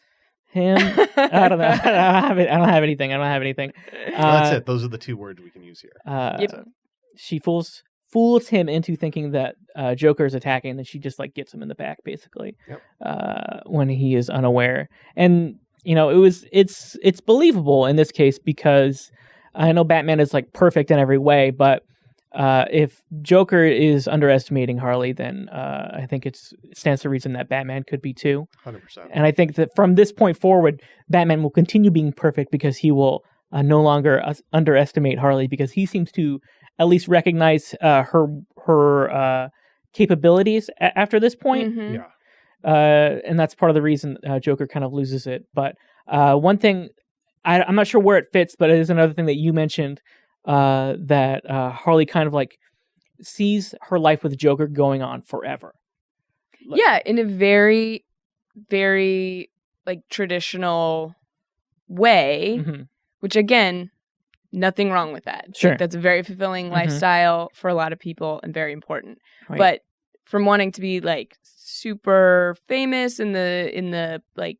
[SPEAKER 1] him. I don't know. I don't have anything.
[SPEAKER 2] That's it. Those are the two words we can use here.
[SPEAKER 1] She fools him into thinking that Joker is attacking, and then she just like gets him in the back basically when he is unaware. And it's believable in this case because I know Batman is like perfect in every way, but if Joker is underestimating Harley, then I think it stands to reason that Batman could be too.
[SPEAKER 2] 100%.
[SPEAKER 1] And I think that from this point forward, Batman will continue being perfect because he will no longer underestimate Harley, because he seems to at least recognize her capabilities after this point.
[SPEAKER 3] Mm-hmm.
[SPEAKER 1] And that's part of the reason Joker kind of loses it. But one thing, I'm not sure where it fits, but it is another thing that you mentioned, that Harley kind of like sees her life with Joker going on forever.
[SPEAKER 3] In a very, very like traditional way, which again, nothing wrong with that.
[SPEAKER 1] Sure.
[SPEAKER 3] Like, that's a very fulfilling lifestyle for a lot of people and very important.
[SPEAKER 1] Right.
[SPEAKER 3] But from wanting to be like super famous in the like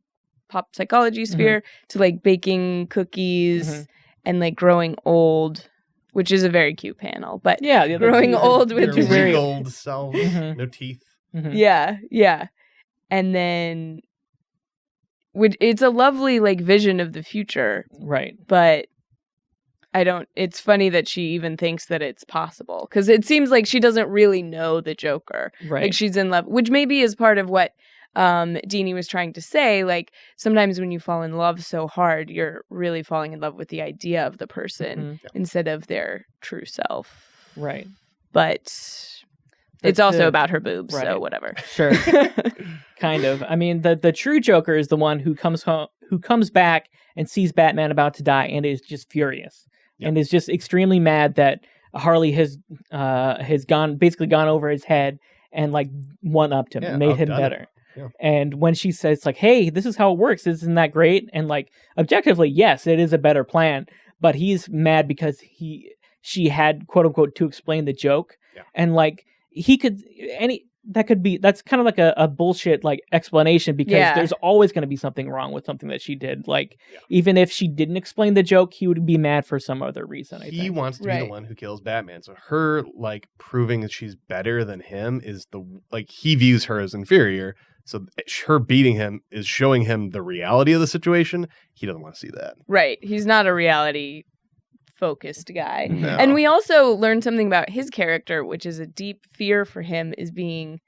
[SPEAKER 3] pop psychology sphere to like baking cookies and like growing old, which is a very cute panel. But growing old with
[SPEAKER 2] your
[SPEAKER 1] very
[SPEAKER 2] old self, no teeth.
[SPEAKER 3] Yeah. And then it's a lovely like vision of the future.
[SPEAKER 1] Right.
[SPEAKER 3] But it's funny that she even thinks that it's possible, because it seems like she doesn't really know the Joker.
[SPEAKER 1] Right.
[SPEAKER 3] Like she's in love, which maybe is part of what Dini was trying to say. Like sometimes when you fall in love so hard, you're really falling in love with the idea of the person instead of their true self.
[SPEAKER 1] Right.
[SPEAKER 3] But it's also
[SPEAKER 1] the-
[SPEAKER 3] about her boobs, so
[SPEAKER 1] right.
[SPEAKER 3] whatever.
[SPEAKER 1] Sure. Kind of. I mean, the true Joker is the one who comes back and sees Batman about to die and is just furious and is just extremely mad that Harley has gone over his head and like one-upped him and made him better.
[SPEAKER 2] Yeah.
[SPEAKER 1] And when she says like, "Hey, this is how it works. Isn't that great?" And like objectively, yes, it is a better plan, but he's mad because she had quote unquote to explain the joke.
[SPEAKER 2] Yeah.
[SPEAKER 1] And like that's kind of like a bullshit like explanation because there's always going to be something wrong with something that she did. Like even if she didn't explain the joke, he would be mad for some other reason.
[SPEAKER 2] He wants to be the one who kills Batman. So her like proving that she's better than him is he views her as inferior. So her beating him is showing him the reality of the situation. He doesn't want to see that.
[SPEAKER 3] Right. He's not a reality focused guy.
[SPEAKER 2] No.
[SPEAKER 3] And we also learned something about his character, which is a deep fear for him is being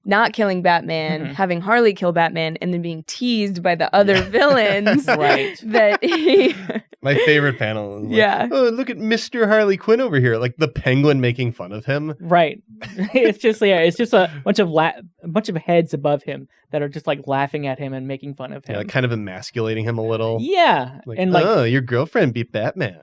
[SPEAKER 3] not killing Batman, having Harley kill Batman, and then being teased by the other villains.
[SPEAKER 1] Right.
[SPEAKER 3] That he...
[SPEAKER 2] My favorite panel is like, oh, look at Mr. Harley Quinn over here. Like the Penguin making fun of him.
[SPEAKER 1] Right. It's just a bunch of heads above him that are just like laughing at him and making fun of him.
[SPEAKER 2] Yeah, like kind of emasculating him a little.
[SPEAKER 1] Yeah.
[SPEAKER 2] Like,
[SPEAKER 1] and like,
[SPEAKER 2] oh, your girlfriend beat Batman.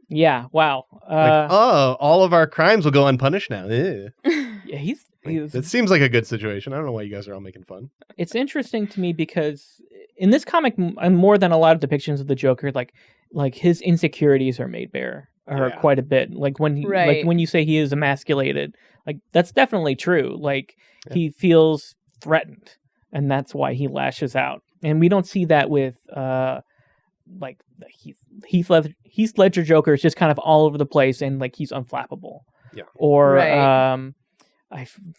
[SPEAKER 1] Yeah. Wow.
[SPEAKER 2] Like, oh, all of our crimes will go unpunished now. Ew.
[SPEAKER 1] Yeah, he's
[SPEAKER 2] It seems like a good situation. I don't know why you guys are all making fun.
[SPEAKER 1] It's interesting to me because in this comic, more than a lot of depictions of the Joker, like his insecurities are made bare quite a bit. Like when you say he is emasculated, like that's definitely true. Like he feels threatened, and that's why he lashes out. And we don't see that with like Heath Ledger Joker is just kind of all over the place and like he's unflappable. Yeah. Or I'm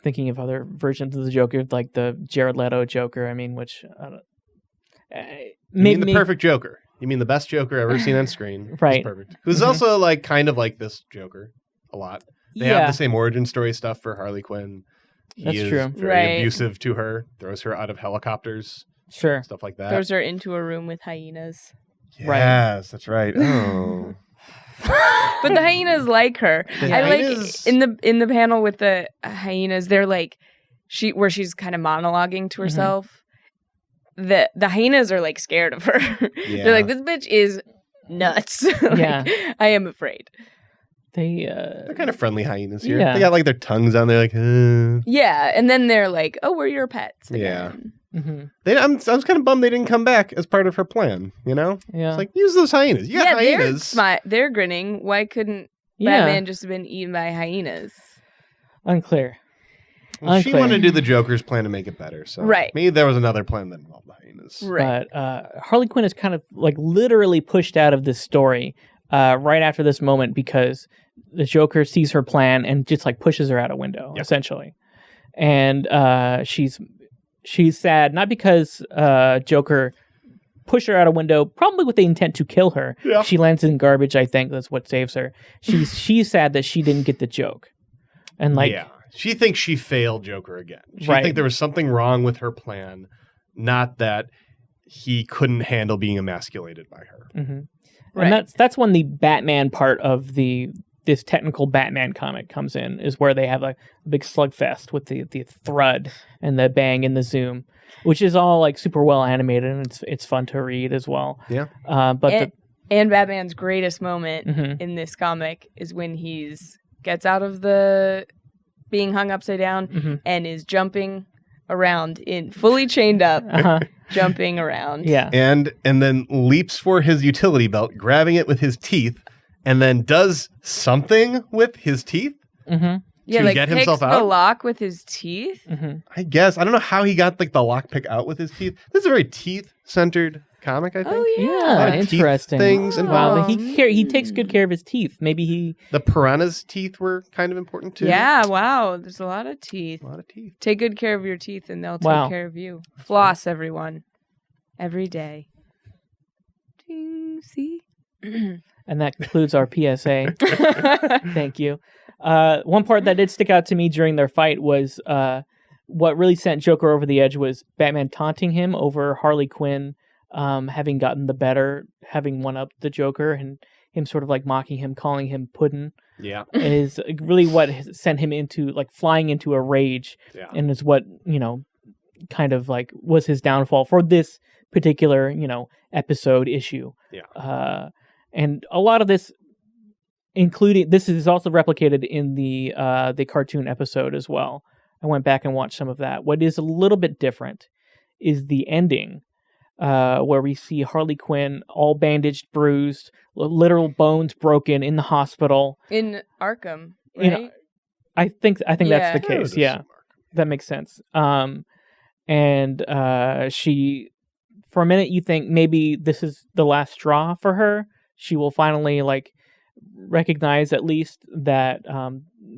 [SPEAKER 1] thinking of other versions of the Joker, like the Jared Leto Joker. I mean, which
[SPEAKER 2] you mean the perfect Joker? You mean the best Joker ever seen on screen?
[SPEAKER 1] Right.
[SPEAKER 2] Perfect. Who's also like kind of like this Joker a lot. They have the same origin story stuff for Harley Quinn. He is
[SPEAKER 1] true.
[SPEAKER 2] Very abusive to her. Throws her out of helicopters.
[SPEAKER 1] Sure.
[SPEAKER 2] Stuff like that.
[SPEAKER 3] Throws her into a room with hyenas.
[SPEAKER 2] Yes, that's right. Oh.
[SPEAKER 3] But the hyenas like her. Like in the panel with the hyenas, they're like where she's kind of monologuing to herself. The hyenas are like scared of her. Yeah. They're like, this bitch is nuts. I am afraid.
[SPEAKER 2] They're kind of friendly hyenas here.
[SPEAKER 1] Yeah.
[SPEAKER 2] They got like their tongues on there, like
[SPEAKER 3] yeah, and then they're like, oh, we're your pets again.
[SPEAKER 2] Yeah. I was kind of bummed they didn't come back as part of her plan, you know?
[SPEAKER 1] Yeah.
[SPEAKER 2] It's like, use those hyenas. You got hyenas.
[SPEAKER 3] They're grinning. Why couldn't Batman just have been eaten by hyenas?
[SPEAKER 1] Unclear.
[SPEAKER 2] Well, she wanted to do the Joker's plan to make it better, so maybe there was another plan that involved the hyenas.
[SPEAKER 1] Right. But Harley Quinn is kind of like literally pushed out of this story right after this moment because the Joker sees her plan and just like pushes her out a window, essentially. And she's sad, not because Joker pushed her out a window, probably with the intent to kill her. Yeah. She lands in garbage, I think. That's what saves her. She's sad that she didn't get the joke. And like,
[SPEAKER 2] she thinks she failed Joker again. She thinks there was something wrong with her plan, not that he couldn't handle being emasculated by her.
[SPEAKER 1] Mm-hmm. Right. And that's when the Batman part of this technical Batman comic comes in, is where they have a big slugfest with the thud and the bang and the zoom, which is all like super well animated and it's fun to read as well.
[SPEAKER 2] Yeah.
[SPEAKER 3] And Batman's greatest moment in this comic is when he's gets out of the being hung upside down and is jumping around in fully chained up, jumping around.
[SPEAKER 1] Yeah.
[SPEAKER 2] And then leaps for his utility belt, grabbing it with his teeth, and then does something with his teeth to get himself out.
[SPEAKER 3] The lock with his teeth.
[SPEAKER 2] I guess. I don't know how he got like the lockpick out with his teeth. This is a very teeth-centered comic, I think.
[SPEAKER 3] Oh
[SPEAKER 1] yeah, interesting.
[SPEAKER 2] Things involved.
[SPEAKER 1] Wow, he takes good care of his teeth. Maybe
[SPEAKER 2] the piranha's teeth were kind of important too.
[SPEAKER 3] Yeah, wow. There's a lot of teeth. Take good care of your teeth, and they'll take care of you. Floss, everyone, every day. See.
[SPEAKER 1] And that concludes our PSA. Thank you. One part that did stick out to me during their fight was what really sent Joker over the edge was Batman taunting him over Harley Quinn having gotten the better, having one-upped the Joker, and him sort of like mocking him, calling him puddin,
[SPEAKER 2] Yeah.
[SPEAKER 1] is really what has sent him into like flying into a rage,
[SPEAKER 2] Yeah.
[SPEAKER 1] and is what, kind of like was his downfall for this particular, episode issue.
[SPEAKER 2] Yeah.
[SPEAKER 1] And a lot of this, including this, is also replicated in the cartoon episode as well. I went back and watched some of that. What is a little bit different is the ending, where we see Harley Quinn all bandaged, bruised, literal bones broken in the hospital
[SPEAKER 3] In Arkham, right?
[SPEAKER 1] I think that's
[SPEAKER 3] Yeah.
[SPEAKER 1] the case. Yeah, that makes sense. And she, for a minute, you think maybe this is the last straw for her. She will finally like recognize at least that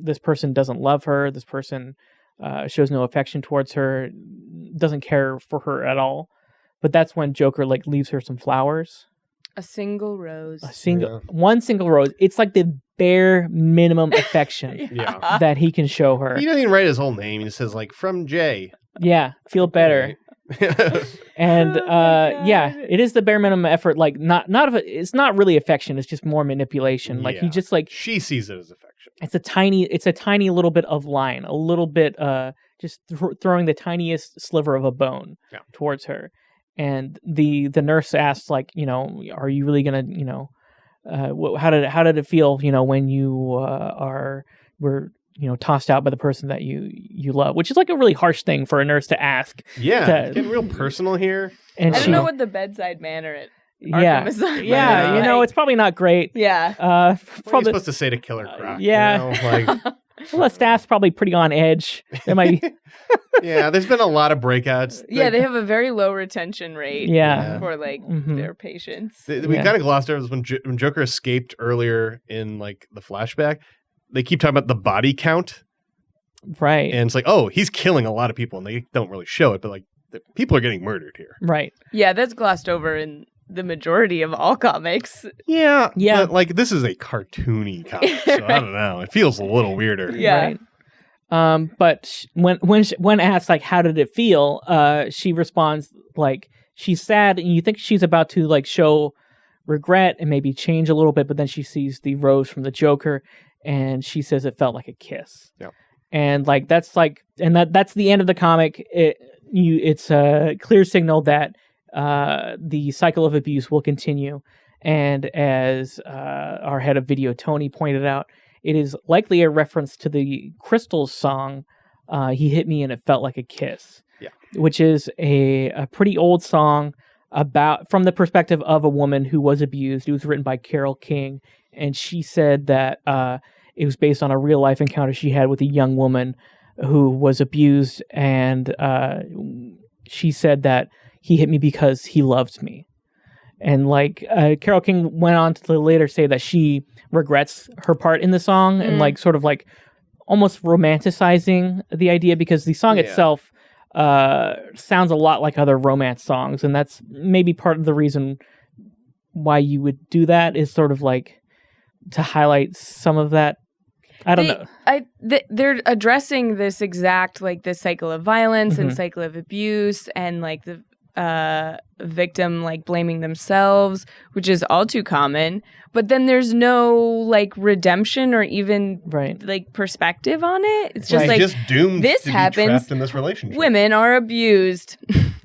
[SPEAKER 1] this person doesn't love her. This person shows no affection towards her, doesn't care for her at all. But that's when Joker like leaves her some flowers.
[SPEAKER 3] A single rose.
[SPEAKER 1] One single rose. It's like the bare minimum affection
[SPEAKER 2] Yeah.
[SPEAKER 1] that he can show her.
[SPEAKER 2] He doesn't even write his whole name. He just says like from Jay.
[SPEAKER 1] Yeah, feel better. And yeah, it is the bare minimum effort. Like it's not really affection. It's just more manipulation. Like he
[SPEAKER 2] Yeah.
[SPEAKER 1] just like
[SPEAKER 2] She sees it as affection.
[SPEAKER 1] it's a tiny little bit of line, a little bit just throwing the tiniest sliver of a bone towards her. And the nurse asks, like, are you really gonna, how did it feel, when you were tossed out by the person that you love, which is like a really harsh thing for a nurse to ask.
[SPEAKER 2] Yeah, getting real personal here.
[SPEAKER 1] And
[SPEAKER 3] I don't know what the bedside manner at
[SPEAKER 1] yeah,
[SPEAKER 3] Arkham is like.
[SPEAKER 1] yeah, it's probably not great.
[SPEAKER 3] Yeah.
[SPEAKER 2] What are you supposed to say to Killer Croc?
[SPEAKER 1] Yeah. Well, the staff's probably pretty on edge. They might.
[SPEAKER 2] Yeah, there's been a lot of breakouts.
[SPEAKER 3] Yeah, they have a very low retention rate.
[SPEAKER 1] Yeah.
[SPEAKER 3] For like their patients.
[SPEAKER 2] We kind of glossed over this when Joker escaped earlier in like the flashback. They keep talking about the body count,
[SPEAKER 1] right?
[SPEAKER 2] And it's like, oh, he's killing a lot of people, and they don't really show it, but like people are getting murdered here,
[SPEAKER 1] right?
[SPEAKER 3] Yeah, that's glossed over in the majority of all comics.
[SPEAKER 2] Yeah. But, like, this is a cartoony comic, so I don't know. It feels a little weirder.
[SPEAKER 3] Yeah.
[SPEAKER 1] Right. But when asked like how did it feel, she responds like she's sad, and you think she's about to like show regret and maybe change a little bit, but then she sees the rose from the Joker, and she says it felt like a kiss.
[SPEAKER 2] Yeah.
[SPEAKER 1] And like that's the end of the comic. It's a clear signal that the cycle of abuse will continue, and as our head of video Tony pointed out, it is likely a reference to the Crystals song, He Hit Me and It Felt Like a Kiss, which is a pretty old song from the perspective of a woman who was abused. It was written by Carol King, and she said that it was based on a real life encounter she had with a young woman who was abused, and she said that he hit me because he loved me. And like Carol King went on to later say that she regrets her part in the song and like sort of like almost romanticizing the idea, because the song itself sounds a lot like other romance songs, and that's maybe part of the reason why you would do that, is sort of like to highlight some of that. I don't know.
[SPEAKER 3] They're addressing this exact like this cycle of violence and cycle of abuse, and like the victim like blaming themselves, which is all too common. But then there's no like redemption or even like perspective on it. It's just like
[SPEAKER 2] just doomed.
[SPEAKER 3] This
[SPEAKER 2] to
[SPEAKER 3] happens.
[SPEAKER 2] Be trapped in this relationship.
[SPEAKER 3] Women are abused.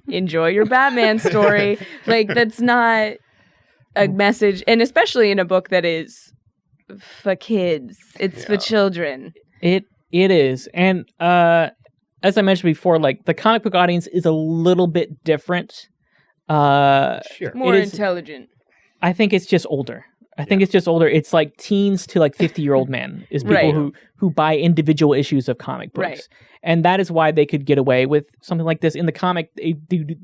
[SPEAKER 3] Enjoy your Batman story. Like that's not a message, and especially in a book that is for kids. It's for children.
[SPEAKER 1] It is, and as I mentioned before, like the comic book audience is a little bit different.
[SPEAKER 2] Sure,
[SPEAKER 3] more intelligent.
[SPEAKER 1] I think it's just older. It's like teens to like 50-year-old men is people who buy individual issues of comic books, and that is why they could get away with something like this. In the comic, the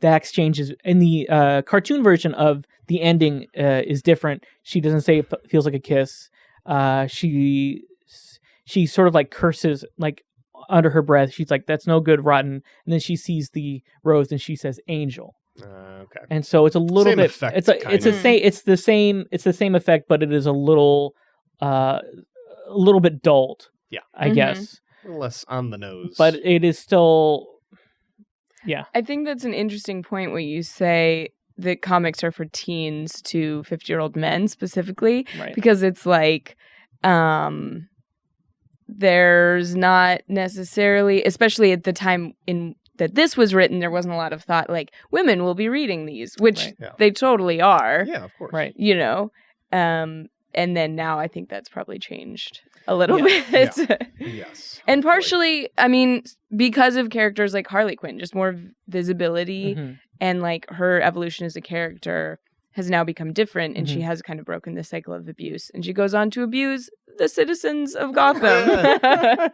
[SPEAKER 1] exchanges in the cartoon version of the ending is different. She doesn't say it feels like a kiss. She sort of like curses like under her breath. She's like, "That's no good, rotten." And then she sees the rose and she says, "Angel."
[SPEAKER 2] Okay.
[SPEAKER 1] And so it's a little
[SPEAKER 2] same
[SPEAKER 1] bit.
[SPEAKER 2] Effect,
[SPEAKER 1] it's the same effect, but it is a little bit dulled.
[SPEAKER 2] Yeah,
[SPEAKER 1] I guess
[SPEAKER 2] a little less on the nose,
[SPEAKER 1] but it is still. Yeah,
[SPEAKER 3] I think that's an interesting point. What you say the comics are for teens to 50-year-old men specifically,
[SPEAKER 1] Right.
[SPEAKER 3] because it's like there's not necessarily, especially at the time that this was written, there wasn't a lot of thought like women will be reading these, which
[SPEAKER 1] Right.
[SPEAKER 2] Yeah.
[SPEAKER 3] they totally are.
[SPEAKER 2] Yeah, of course.
[SPEAKER 1] Right.
[SPEAKER 3] You know, and then now I think that's probably changed a little
[SPEAKER 1] Yeah.
[SPEAKER 3] bit.
[SPEAKER 2] Yes.
[SPEAKER 3] And
[SPEAKER 2] hopefully.
[SPEAKER 3] partially, I mean, because of characters like Harley Quinn, just more visibility
[SPEAKER 1] Mhm.
[SPEAKER 3] and like her evolution as a character has now become different, and she
[SPEAKER 1] Mhm.
[SPEAKER 3] has kind of broken the cycle of abuse, and she goes on to abuse the citizens of Gotham.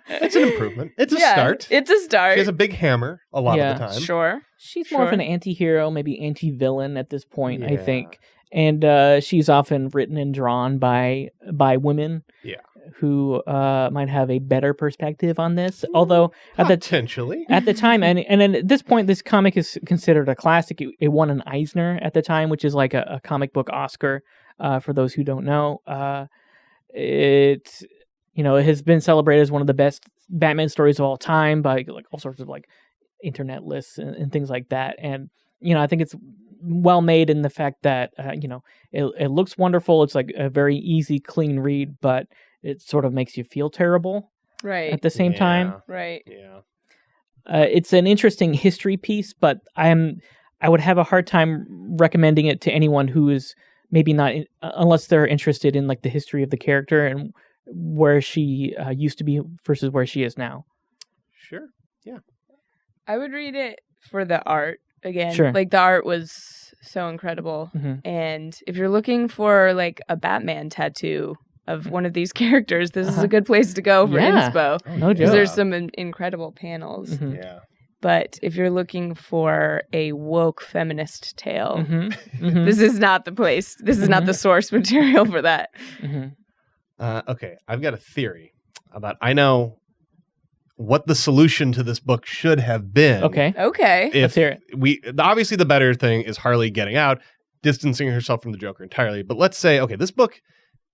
[SPEAKER 2] It's an improvement. It's a
[SPEAKER 3] Yeah,
[SPEAKER 2] start.
[SPEAKER 3] It's a start.
[SPEAKER 2] She has a big hammer a lot
[SPEAKER 1] Yeah.
[SPEAKER 2] of the time.
[SPEAKER 3] Sure.
[SPEAKER 1] She's more of
[SPEAKER 3] Sure.
[SPEAKER 1] an anti-hero, maybe anti-villain at this point, I
[SPEAKER 2] Yeah.
[SPEAKER 1] think. And she's often written and drawn by women
[SPEAKER 2] Yeah.
[SPEAKER 1] who might have a better perspective on this. Although
[SPEAKER 2] Potentially.
[SPEAKER 1] at the time, and then at this point, this comic is considered a classic. It won an Eisner at the time, which is like a comic book Oscar for those who don't know. It has been celebrated as one of the best Batman stories of all time by like all sorts of like internet lists and things like that. And I think it's well made in the fact that it looks wonderful. It's like a very easy, clean read, but it sort of makes you feel terrible
[SPEAKER 3] Right.
[SPEAKER 1] at the same time.
[SPEAKER 3] Right.
[SPEAKER 2] Yeah.
[SPEAKER 1] It's an interesting history piece, but I would have a hard time recommending it to anyone who is maybe not unless they're interested in like the history of the character and where she used to be versus where she is now.
[SPEAKER 2] Sure. Yeah.
[SPEAKER 3] I would read it for the art again.
[SPEAKER 1] Sure.
[SPEAKER 3] Like the art was so incredible.
[SPEAKER 1] Mhm.
[SPEAKER 3] And if you're looking for like a Batman tattoo of one of these characters, this is
[SPEAKER 1] Uh-huh.
[SPEAKER 3] a good place to go for
[SPEAKER 1] Yeah.
[SPEAKER 3] inspo.
[SPEAKER 1] No
[SPEAKER 3] Because
[SPEAKER 1] joke.
[SPEAKER 3] there's some incredible panels.
[SPEAKER 1] Mhm.
[SPEAKER 2] Yeah.
[SPEAKER 3] But if you're looking for a woke feminist tale,
[SPEAKER 1] Mhm. Mhm.
[SPEAKER 3] this is not the place. This is not the source material for that.
[SPEAKER 1] Mhm.
[SPEAKER 2] Okay. I've got a theory about, I know what the solution to this book should have been.
[SPEAKER 1] Okay.
[SPEAKER 3] Okay.
[SPEAKER 1] Let's hear
[SPEAKER 2] If obviously the better thing is Harley getting out, distancing herself from the Joker entirely. But let's say, okay, this book,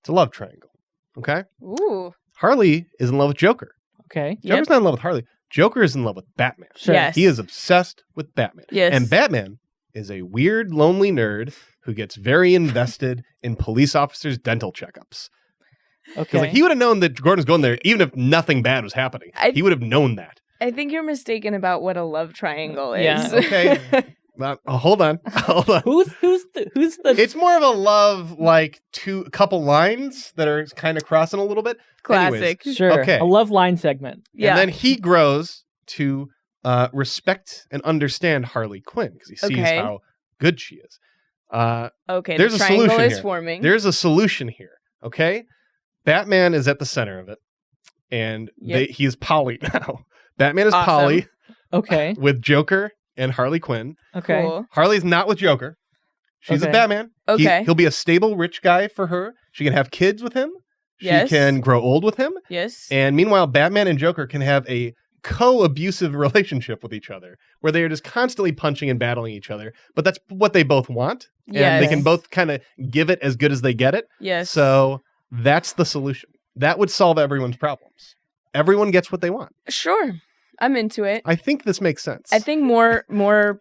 [SPEAKER 2] it's a love triangle. Okay.
[SPEAKER 3] Ooh.
[SPEAKER 2] Harley is in love with Joker.
[SPEAKER 1] Okay.
[SPEAKER 3] Yep.
[SPEAKER 2] Joker's not in love with Harley. Joker is in love with Batman.
[SPEAKER 1] Sure.
[SPEAKER 3] Yes.
[SPEAKER 2] He is obsessed with Batman.
[SPEAKER 3] Yes.
[SPEAKER 2] And Batman is a weird, lonely nerd who gets very invested in police officers' dental checkups.
[SPEAKER 1] Okay.
[SPEAKER 2] Because like, he would have known that Gordon was going there even if nothing bad was happening. He would have known that.
[SPEAKER 3] I think you're mistaken about what a love triangle is.
[SPEAKER 1] Yeah.
[SPEAKER 2] Okay. Hold on. Hold on.
[SPEAKER 1] who's the
[SPEAKER 2] It's more of a love, like a couple lines that are kind of crossing a little bit.
[SPEAKER 3] Classic.
[SPEAKER 2] Anyways,
[SPEAKER 1] sure
[SPEAKER 2] Okay.
[SPEAKER 1] a love line segment?
[SPEAKER 3] Yeah.
[SPEAKER 2] And then he grows to respect and understand Harley Quinn because he sees
[SPEAKER 3] Okay.
[SPEAKER 2] how good she is.
[SPEAKER 3] Okay,
[SPEAKER 2] There's
[SPEAKER 3] the
[SPEAKER 2] a
[SPEAKER 3] triangle
[SPEAKER 2] solution
[SPEAKER 3] is
[SPEAKER 2] here.
[SPEAKER 3] forming.
[SPEAKER 2] There's a solution here. Okay, Batman is at the center of it, and
[SPEAKER 3] Yep.
[SPEAKER 2] he is Polly now. Batman is
[SPEAKER 3] Awesome.
[SPEAKER 2] Polly
[SPEAKER 1] Okay.
[SPEAKER 2] with Joker and Harley Quinn.
[SPEAKER 1] Okay.
[SPEAKER 3] Cool.
[SPEAKER 2] Harley's not with Joker. She's
[SPEAKER 1] Okay.
[SPEAKER 2] a Batman.
[SPEAKER 3] Okay.
[SPEAKER 2] He'll be a stable, rich guy for her. She can have kids with him. She
[SPEAKER 3] Yes.
[SPEAKER 2] can grow old with him.
[SPEAKER 3] Yes.
[SPEAKER 2] And meanwhile, Batman and Joker can have a co-abusive relationship with each other where they are just constantly punching and battling each other. But that's what they both want. And
[SPEAKER 3] Yes.
[SPEAKER 2] they can both kind of give it as good as they get it.
[SPEAKER 3] Yes.
[SPEAKER 2] So that's the solution. That would solve everyone's problems. Everyone gets what they want.
[SPEAKER 3] Sure. I'm into it.
[SPEAKER 2] I think this makes sense.
[SPEAKER 3] I think more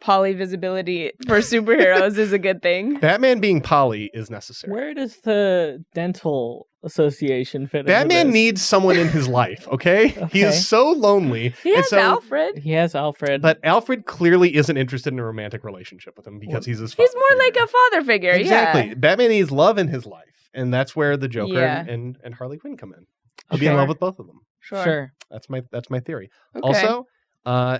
[SPEAKER 3] poly visibility for superheroes is a good thing.
[SPEAKER 2] Batman being Polly is necessary.
[SPEAKER 1] Where does the dental association fit?
[SPEAKER 2] Batman
[SPEAKER 1] into this?
[SPEAKER 2] needs someone in his life, okay? He
[SPEAKER 1] Okay.
[SPEAKER 2] is so lonely.
[SPEAKER 3] He
[SPEAKER 2] and
[SPEAKER 3] has
[SPEAKER 2] so,
[SPEAKER 3] Alfred.
[SPEAKER 1] He has Alfred.
[SPEAKER 2] But Alfred clearly isn't interested in a romantic relationship with him because he's his father
[SPEAKER 3] He's more like a father figure.
[SPEAKER 2] Exactly.
[SPEAKER 3] Yeah.
[SPEAKER 2] Batman needs love in his life. And that's where the Joker
[SPEAKER 3] Yeah.
[SPEAKER 2] and Harley Quinn come in. He'll be in
[SPEAKER 3] Sure.
[SPEAKER 2] love with both of them.
[SPEAKER 3] Sure.
[SPEAKER 2] That's my theory.
[SPEAKER 3] Okay.
[SPEAKER 2] Also,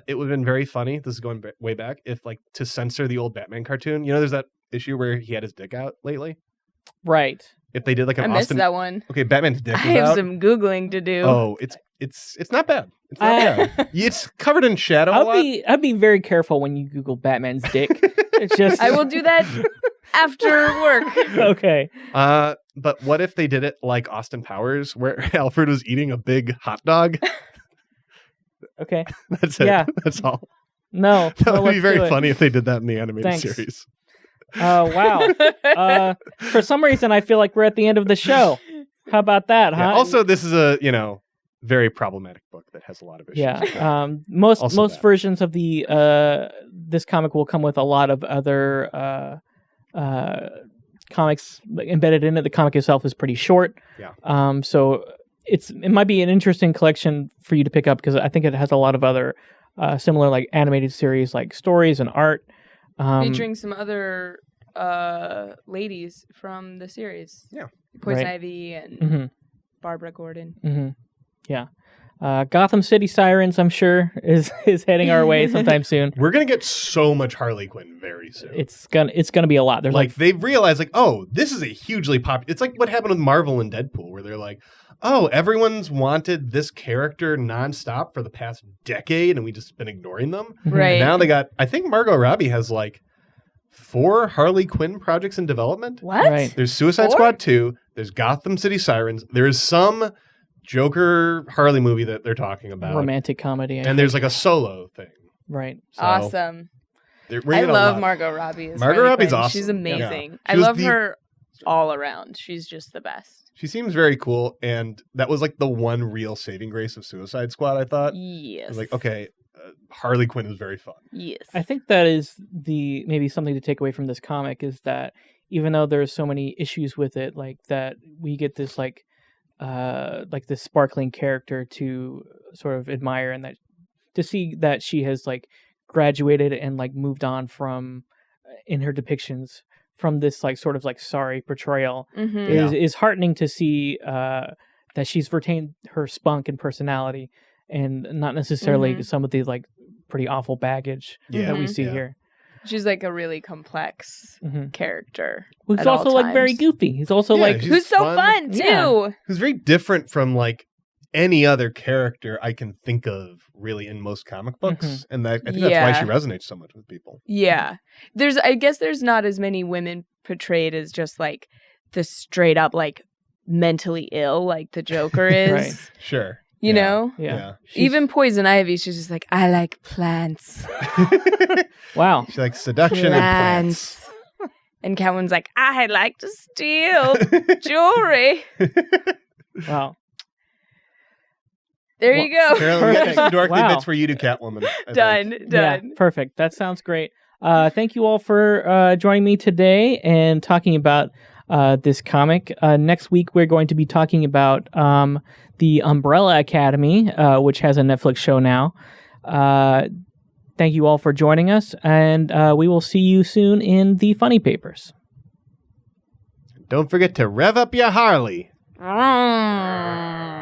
[SPEAKER 2] it would have been very funny. This is going way back. If like to censor the old Batman cartoon, there's that issue where he had his dick out lately.
[SPEAKER 1] right.
[SPEAKER 2] If they did like an
[SPEAKER 3] I missed
[SPEAKER 2] Austin,
[SPEAKER 3] that one.
[SPEAKER 2] okay, Batman's dick
[SPEAKER 3] I
[SPEAKER 2] was
[SPEAKER 3] have
[SPEAKER 2] out.
[SPEAKER 3] some Googling to do.
[SPEAKER 2] Oh, it's not bad. It's not bad. It's covered in shadow a lot.
[SPEAKER 1] I'd be very careful when you Google Batman's dick. It's just
[SPEAKER 3] I will do that after work.
[SPEAKER 1] Okay.
[SPEAKER 2] But what if they did it like Austin Powers, where Alfred was eating a big hot dog?
[SPEAKER 1] Okay.
[SPEAKER 2] That's it.
[SPEAKER 1] Yeah.
[SPEAKER 2] That's all.
[SPEAKER 1] No.
[SPEAKER 2] That
[SPEAKER 1] no,
[SPEAKER 2] would be
[SPEAKER 1] let's
[SPEAKER 2] very
[SPEAKER 1] do it.
[SPEAKER 2] funny if they did that in the animated
[SPEAKER 1] Thanks.
[SPEAKER 2] series.
[SPEAKER 1] Wow. For some reason, I feel like we're at the end of the show. How about that,
[SPEAKER 2] Yeah.
[SPEAKER 1] huh?
[SPEAKER 2] Also, this is a very problematic book that has a lot of issues.
[SPEAKER 1] Yeah. Most
[SPEAKER 2] Also
[SPEAKER 1] most
[SPEAKER 2] that.
[SPEAKER 1] versions of the this comic will come with a lot of other comics embedded in it. The comic itself is pretty short.
[SPEAKER 2] Yeah.
[SPEAKER 1] So it might be an interesting collection for you to pick up because I think it has a lot of other similar like animated series like stories and art.
[SPEAKER 3] Featuring some other ladies from the series.
[SPEAKER 2] Yeah.
[SPEAKER 3] Poison
[SPEAKER 1] Right.
[SPEAKER 3] Ivy and
[SPEAKER 1] Mhm.
[SPEAKER 3] Barbara Gordon.
[SPEAKER 1] Mm-hmm. Yeah. Gotham City Sirens, I'm sure, is heading our way sometime soon.
[SPEAKER 2] We're gonna get so much Harley Quinn very soon.
[SPEAKER 1] It's gonna be a lot. There's
[SPEAKER 2] like they've realized, like, oh, this is a hugely popular. It's like what happened with Marvel and Deadpool, where they're like, oh, everyone's wanted this character nonstop for the past decade, and we just been ignoring them.
[SPEAKER 3] Right.
[SPEAKER 2] And now they got. I think Margot Robbie has like 4 Harley Quinn projects in development.
[SPEAKER 3] What?
[SPEAKER 1] Right.
[SPEAKER 2] There's Suicide
[SPEAKER 3] 4?
[SPEAKER 2] Squad 2. There's Gotham City Sirens. There is some Joker Harley movie that they're talking about.
[SPEAKER 1] romantic comedy.
[SPEAKER 2] And there's like a solo thing.
[SPEAKER 1] right.
[SPEAKER 2] So
[SPEAKER 3] Awesome.
[SPEAKER 2] they're
[SPEAKER 3] I
[SPEAKER 2] bringing a
[SPEAKER 3] love
[SPEAKER 2] lot.
[SPEAKER 3] Margot Robbie. As
[SPEAKER 2] Margot
[SPEAKER 3] Harley
[SPEAKER 2] Robbie's
[SPEAKER 3] Quinn.
[SPEAKER 2] awesome.
[SPEAKER 3] She's
[SPEAKER 2] Yeah.
[SPEAKER 3] amazing.
[SPEAKER 2] She
[SPEAKER 3] I
[SPEAKER 2] was
[SPEAKER 3] love
[SPEAKER 2] the-
[SPEAKER 3] her all around. She's just the best.
[SPEAKER 2] She seems very cool, and that was like the one real saving grace of Suicide Squad, I thought. I
[SPEAKER 3] Yes.
[SPEAKER 2] was like, okay, Harley Quinn is very fun.
[SPEAKER 3] Yes.
[SPEAKER 1] I think that is maybe something to take away from this comic is that even though there's so many issues with it, like that we get this like this sparkling character to sort of admire, and that to see that she has like graduated and like moved on from in her depictions from this like sort of like sorry portrayal
[SPEAKER 3] Mhm.
[SPEAKER 1] is heartening to see that she's retained her spunk and personality and not necessarily some of the like pretty awful baggage that we
[SPEAKER 3] Mhm.
[SPEAKER 1] see
[SPEAKER 2] Yeah.
[SPEAKER 1] here.
[SPEAKER 3] She's like a really complex
[SPEAKER 1] Mhm.
[SPEAKER 3] character.
[SPEAKER 1] Who's
[SPEAKER 3] at all
[SPEAKER 1] also like very
[SPEAKER 3] times.
[SPEAKER 1] goofy. He's also
[SPEAKER 2] Yeah,
[SPEAKER 1] like
[SPEAKER 2] she's
[SPEAKER 3] Who's so
[SPEAKER 2] fun.
[SPEAKER 3] fun too.
[SPEAKER 1] Yeah.
[SPEAKER 2] Who's very different from like any other character I can think of really in most comic books. And that I think that's why
[SPEAKER 3] Yeah.
[SPEAKER 2] she resonates so much with people.
[SPEAKER 3] Yeah. I guess there's not as many women portrayed as just like the straight up like mentally ill like the Joker is.
[SPEAKER 1] Right.
[SPEAKER 2] Sure.
[SPEAKER 3] You
[SPEAKER 2] Yeah.
[SPEAKER 3] know?
[SPEAKER 1] yeah. She's-
[SPEAKER 3] Even Poison Ivy, she's just like, I like plants.
[SPEAKER 1] wow.
[SPEAKER 2] She likes seduction and plants.
[SPEAKER 3] And Catwoman's like, I like to steal jewelry.
[SPEAKER 1] Wow.
[SPEAKER 3] There you go.
[SPEAKER 2] Carolyn, we got some Dorkly
[SPEAKER 1] Wow.
[SPEAKER 2] bits for you to Catwoman. I
[SPEAKER 3] Done.
[SPEAKER 2] think.
[SPEAKER 1] Yeah, perfect. That sounds great. Thank you all for joining me today and talking about this comic. Next week, we're going to be talking about the Umbrella Academy, which has a Netflix show now. Thank you all for joining us, and we will see you soon in the Funny Papers.
[SPEAKER 2] Don't forget to rev up your Harley.
[SPEAKER 3] Mm.